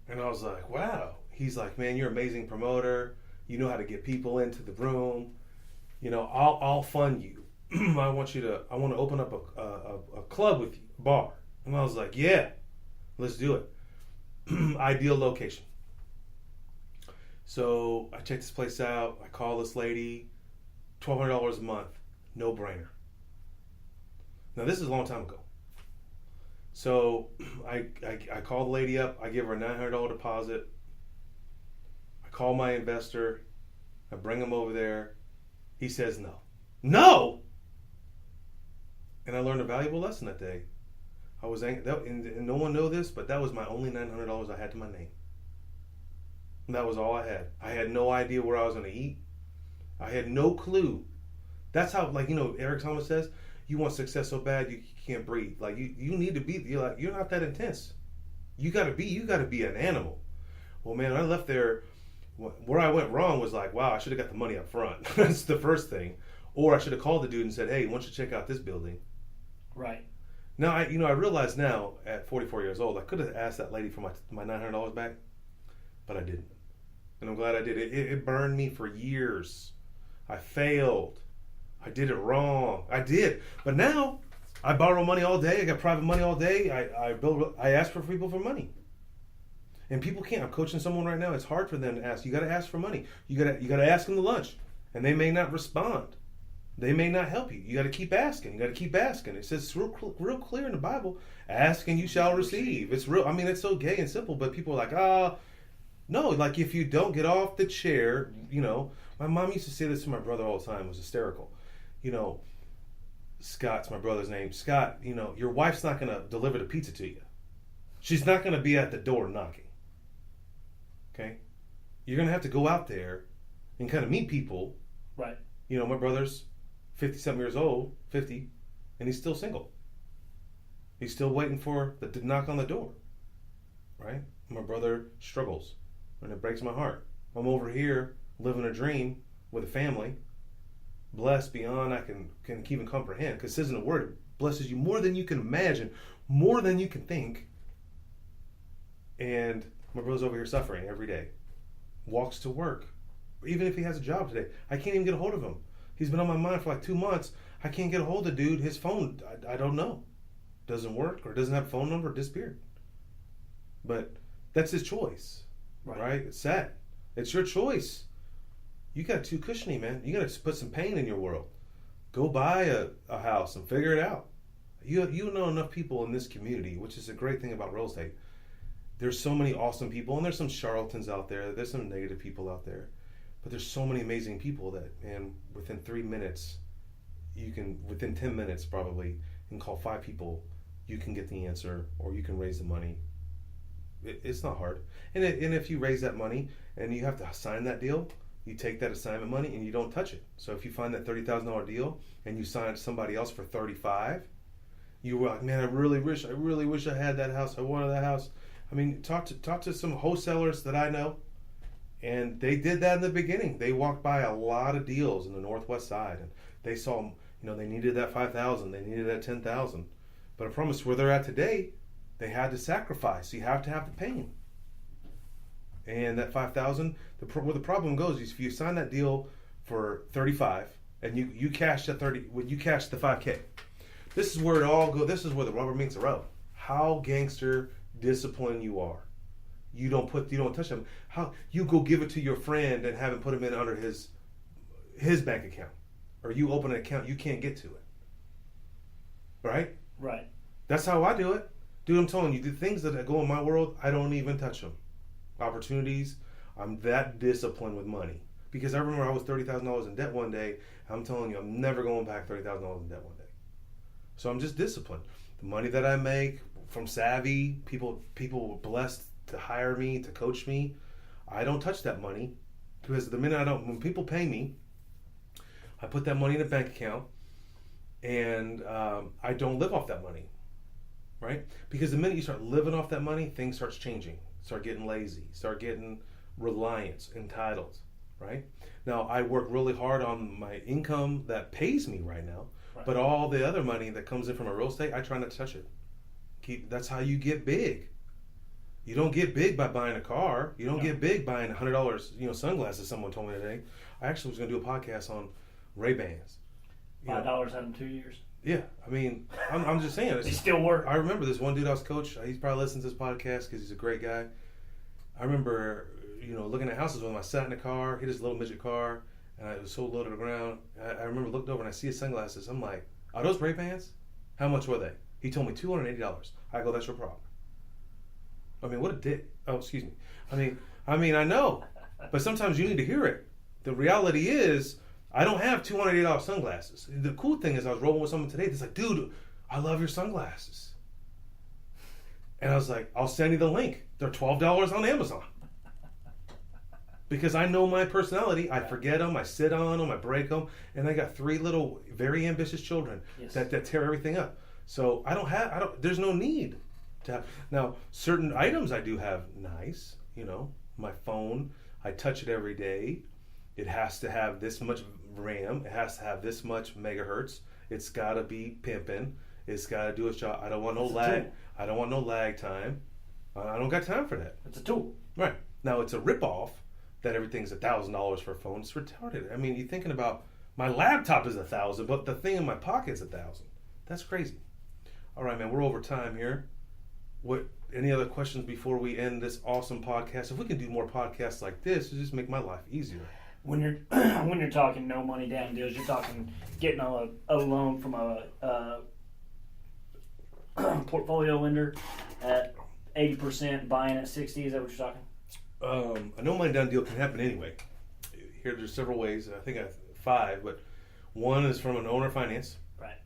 And I was like, wow. He's like, man, you're an amazing promoter. You know how to get people into the room. I'll fund you. I want to open up a club with you, a bar. And I was like, yeah, let's do it. Ideal location. So I checked this place out. I call this lady, $1,200 a month, no brainer. Now this is a long time ago. So I call the lady up. I give her a $900 deposit. I call my investor. I bring him over there. He says no. No! And I learned a valuable lesson that day. I was angry, and no one know this, but that was my only $900 I had to my name. And that was all I had. I had no idea where I was going to eat. I had no clue. That's how, Eric Thomas says, you want success so bad you can't breathe. You need to be. You're not that intense. You got to be an animal. Well, man, I left there. Where I went wrong was wow, I should have got the money up front. That's the first thing. Or I should have called the dude and said, hey, why don't you check out this building? Right. Now, I realize now at 44 years old, I could have asked that lady for my $900 back, but I didn't. And I'm glad I did. It burned me for years. I failed. I did it wrong. I did. But now, I borrow money all day. I got private money all day. I ask for people for money. And people can't. I'm coaching someone right now. It's hard for them to ask. You got to ask for money. You got to ask them to lunch. And they may not respond. They may not help you. You got to keep asking. You got to keep asking. It says real clear in the Bible, ask and you shall receive. It's real. I mean, it's so gay and simple, but people are like, no, if you don't get off the chair, my mom used to say this to my brother all the time. It was hysterical. Scott's my brother's name. Scott, your wife's not going to deliver the pizza to you. She's not going to be at the door knocking. Okay? You're going to have to go out there and kind of meet people. Right. My brother's 50-something years old, 50, and he's still single. He's still waiting for the knock on the door, right? My brother struggles, and it breaks my heart. I'm over here living a dream with a family, blessed beyond I can even comprehend, because it says in the Word, blesses you more than you can imagine, more than you can think. And my brother's over here suffering every day, walks to work. Even if he has a job today, I can't even get a hold of him. He's been on my mind for 2 months. I can't get a hold of the dude. His phone, I don't know. Doesn't work or doesn't have a phone number, disappeared. But that's his choice, right? It's sad. It's your choice. You got too cushiony, man. You got to put some pain in your world. Go buy a house and figure it out. You know enough people in this community, which is a great thing about real estate. There's so many awesome people, and there's some charlatans out there. There's some negative people out there. But there's so many amazing people that, man, within 3 minutes, within 10 minutes probably, you can call 5 people, you can get the answer, or you can raise the money. It's not hard. And if you raise that money and you have to sign that deal, you take that assignment money and you don't touch it. So if you find that $30,000 deal and you sign somebody else for $35,000, you were like, man, I really wish I had that house. I wanted that house. I mean, talk to some wholesalers that I know, and they did that in the beginning. They walked by a lot of deals in the Northwest side, and they saw, they needed that $5,000, they needed that $10,000. But I promise, where they're at today, they had to sacrifice. You have to have the pain. And that $5,000, where the problem goes is if you sign that deal for $35,000 and you cash that you cash the $5,000. This is where it all goes. This is where the rubber meets the road. How gangster disciplined you are. You don't touch them. How you go give it to your friend and have him put him in under his bank account, or you open an account you can't get to it. Right? Right. That's how I do it. Dude, I'm telling you, the things that go in my world, I don't even touch them. Opportunities, I'm that disciplined with money. Because I remember I was $30,000 in debt one day. I'm telling you, I'm never going back $30,000 in debt one day. So I'm just disciplined. The money that I make from Savvy, people were blessed to hire me, to coach me. I don't touch that money, because when people pay me, I put that money in a bank account, and I don't live off that money. Right? Because the minute you start living off that money, things starts changing. Start getting lazy. Start getting reliance, entitled. Right? Now, I work really hard on my income that pays me right now. Right. But all the other money that comes in from a real estate, I try not to touch it. That's how you get big. You don't get big by buying a car. You don't get big buying $100, sunglasses. Someone told me today. I actually was going to do a podcast on Ray-Bans. $5 out in 2 years. Yeah, I mean, I'm just saying. They still work. I remember this one dude I was coach. He's probably listening to this podcast because he's a great guy. I remember, looking at houses with him. I sat in a car, hit his little midget car, and it was so low to the ground. I remember looked over and I see his sunglasses. I'm like, are those Ray-Bans? How much were they? He told me $280. I go, that's your problem. I mean, what a dick. Oh, excuse me. I mean, I know, but sometimes you need to hear it. The reality is, I don't have $280 sunglasses. The cool thing is I was rolling with someone today that's like, dude, I love your sunglasses. And I was like, I'll send you the link. They're $12 on Amazon. Because I know my personality. I forget them, I sit on them, I break them. And I got 3 little, very ambitious children that tear everything up. So there's no need to have. Now, certain items I do have nice. My phone, I touch it every day. It has to have this much RAM. It has to have this much megahertz. It's got to be pimping. It's got to do its job. I don't want no lag. I don't want no lag time. I don't got time for that. It's a tool. Right. Now, it's a ripoff that everything's $1,000 for a phone. It's retarded. I mean, you're thinking about my laptop is $1,000, but the thing in my pocket's $1,000. That's crazy. All right, man. We're over time here. Any other questions before we end this awesome podcast? If we can do more podcasts like this, it'll just make my life easier. When you're talking no money down deals, you're talking getting a loan from a portfolio lender at 80%, buying at 60%. Is that what you're talking? A no money down deal can happen anyway. There's several ways. I think I have 5, but 1 is from an owner finance. Right.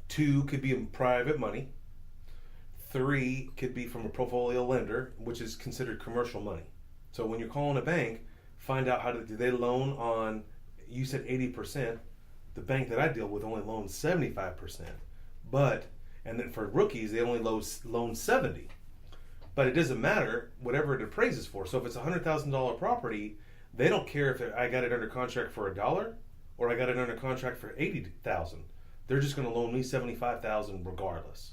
2 could be in private money. 3 could be from a portfolio lender, which is considered commercial money. So when you're calling a bank, find out do they loan on, you said 80%. The bank that I deal with only loans 75%. And then for rookies, they only loan 70%. But it doesn't matter, whatever it appraises for. So if it's a $100,000 property, they don't care if I got it under contract for $1 or I got it under contract for $80,000. They're just going to loan me $75,000 regardless.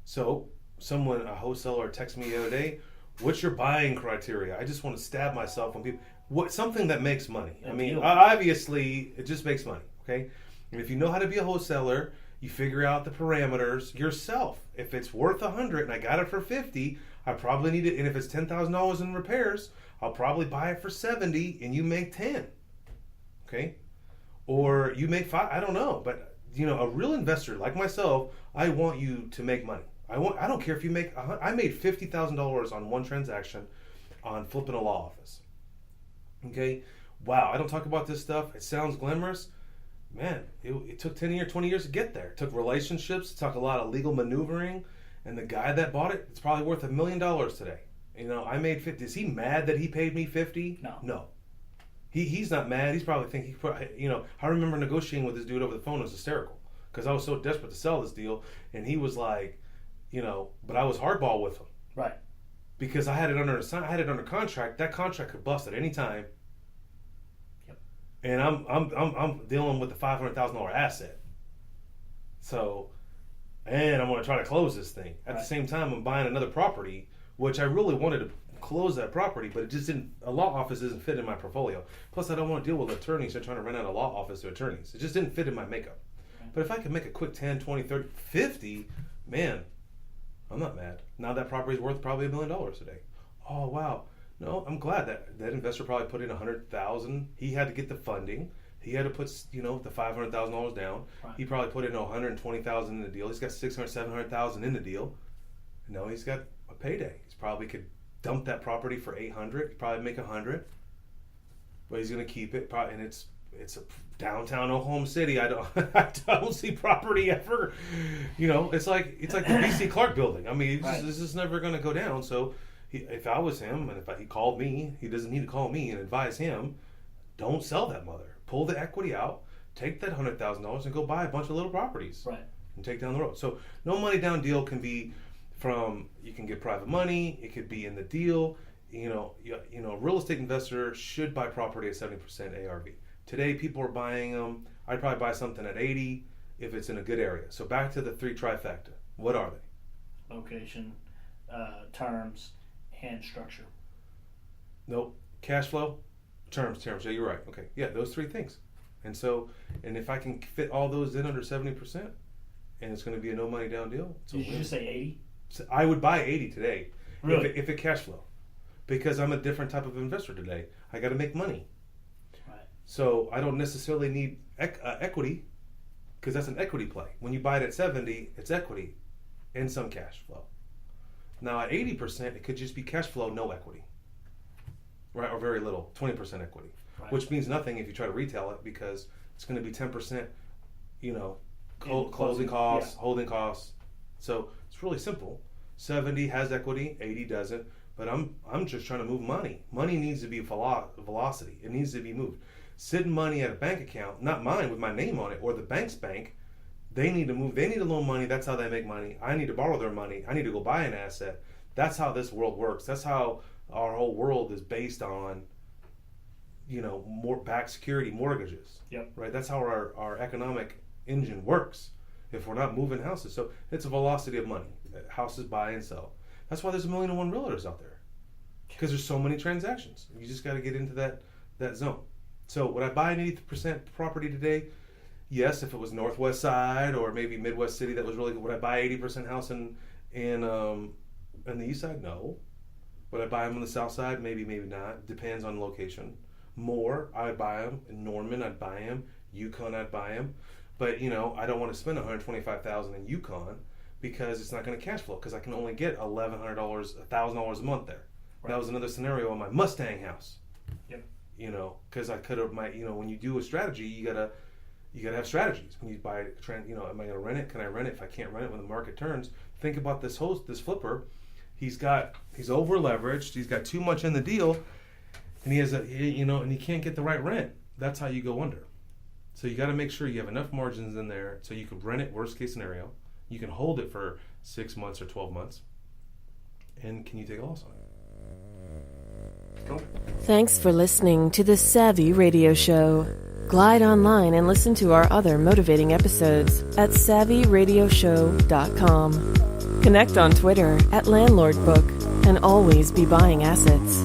So a wholesaler texted me the other day, what's your buying criteria? I just want to stab myself when people... something that makes money. I mean, obviously, it just makes money, okay? And if you know how to be a wholesaler, you figure out the parameters yourself. If it's worth $100 and I got it for $50, I probably need it. And if it's $10,000 in repairs, I'll probably buy it for $70 and you make $10, okay? or you make 5. I don't know, but a real investor like myself, I want you to make money. I don't care if you make. I made $50,000 on one transaction, on flipping a law office. Okay, wow. I don't talk about this stuff. It sounds glamorous. Man, it took 10 years, 20 years to get there. It took relationships. It took a lot of legal maneuvering. And the guy that bought it, it's probably worth $1 million today. I made 50. Is he mad that he paid me 50? No. He's not mad. He's probably thinking, I remember negotiating with this dude over the phone. It was hysterical because I was so desperate to sell this deal. And he was like, but I was hardball with him. Right. Because I had it under contract. That contract could bust at any time. And I'm dealing with the $500,000 asset. So, and I'm going to try to close this thing. At the same time, I'm buying another property, which I really wanted to close that property, but it just didn't. A law office doesn't fit in my portfolio. Plus, I don't want to deal with attorneys who are trying to rent out a law office to attorneys. It just didn't fit in my makeup. Okay. But if I could make a quick 10, 20, 30, 50, man, I'm not mad. Now that property is worth probably $1 million today. Oh, wow. No, I'm glad that investor probably put in $100,000. He had to get the funding. He had to put, the $500,000 down. Right. He probably put in $120,000 in the deal. He's got $600,000, $700,000 in the deal. And now he's got a payday. He's probably could dump that property for $800. He'd probably make $100. But he's going to keep it. And it's a downtown Oklahoma City. I don't see property ever. It's like the BC Clark building. I mean, this is never going to go down. So. If I was him, and if he called me, he doesn't need to call me and advise him, don't sell that mother. Pull the equity out, take that $100,000 and go buy a bunch of little properties. Right. And take down the road. So no money down deal can be you can get private money, it could be in the deal. A real estate investor should buy property at 70% ARV. Today people are buying them. I'd probably buy something at 80 if it's in a good area. So back to the 3 trifecta. What are they? Location, terms, and structure. Nope. Cash flow, terms. Yeah, you're right. Okay. Yeah, those 3 things. And if I can fit all those in under 70%, and it's going to be a no money down deal. Did you just say 80? So I would buy 80 today. Really? If it cash flow. Because I'm a different type of investor today. I got to make money. Right. So I don't necessarily need equity, because that's an equity play. When you buy it at 70, it's equity and some cash flow. Now at 80%, it could just be cash flow, no equity, right? Or very little, 20% equity, right. Which means nothing if you try to retail it, because it's going to be 10%, closing costs, holding costs. So it's really simple. 70 has equity, 80 doesn't. But I'm just trying to move money. Money needs to be velocity. It needs to be moved. Sitting money at a bank account, not mine with my name on it, or the bank's bank. They need to move. They need to loan money. That's how they make money. I need to borrow their money. I need to go buy an asset. That's how this world works. That's how our whole world is based on, more backed security mortgages. Yep. Right. That's how our economic engine works. If we're not moving houses, so it's a velocity of money. Houses buy and sell. That's why there's 1,000,001 realtors out there, because there's so many transactions. You just got to get into that zone. So would I buy an 80% property today? Yes, if it was Northwest Side or maybe Midwest City that was really good. Would I buy 80% house in the East Side? No. Would I buy them on the South Side? Maybe, maybe not. Depends on location. More, I'd buy them. In Norman, I'd buy them. Yukon, I'd buy them. But I don't want to spend $125,000 in Yukon because it's not going to cash flow, because I can only get $1,100, $1,000 a month there. Right. That was another scenario on my Mustang house. Yep. Because I could have when you do a strategy, you gotta have strategies. When you buy am I going to rent it? Can I rent it? If I can't rent it when the market turns, think about this flipper. He's over leveraged. He's got too much in the deal, and and he can't get the right rent. That's how you go under. So you got to make sure you have enough margins in there so you can rent it. Worst case scenario, you can hold it for 6 months or 12 months, and can you take a loss on it? Cool. Thanks for listening to the Savvy Radio Show. Glide online and listen to our other motivating episodes at SavvyRadioShow.com. Connect on Twitter @LandlordBook and always be buying assets.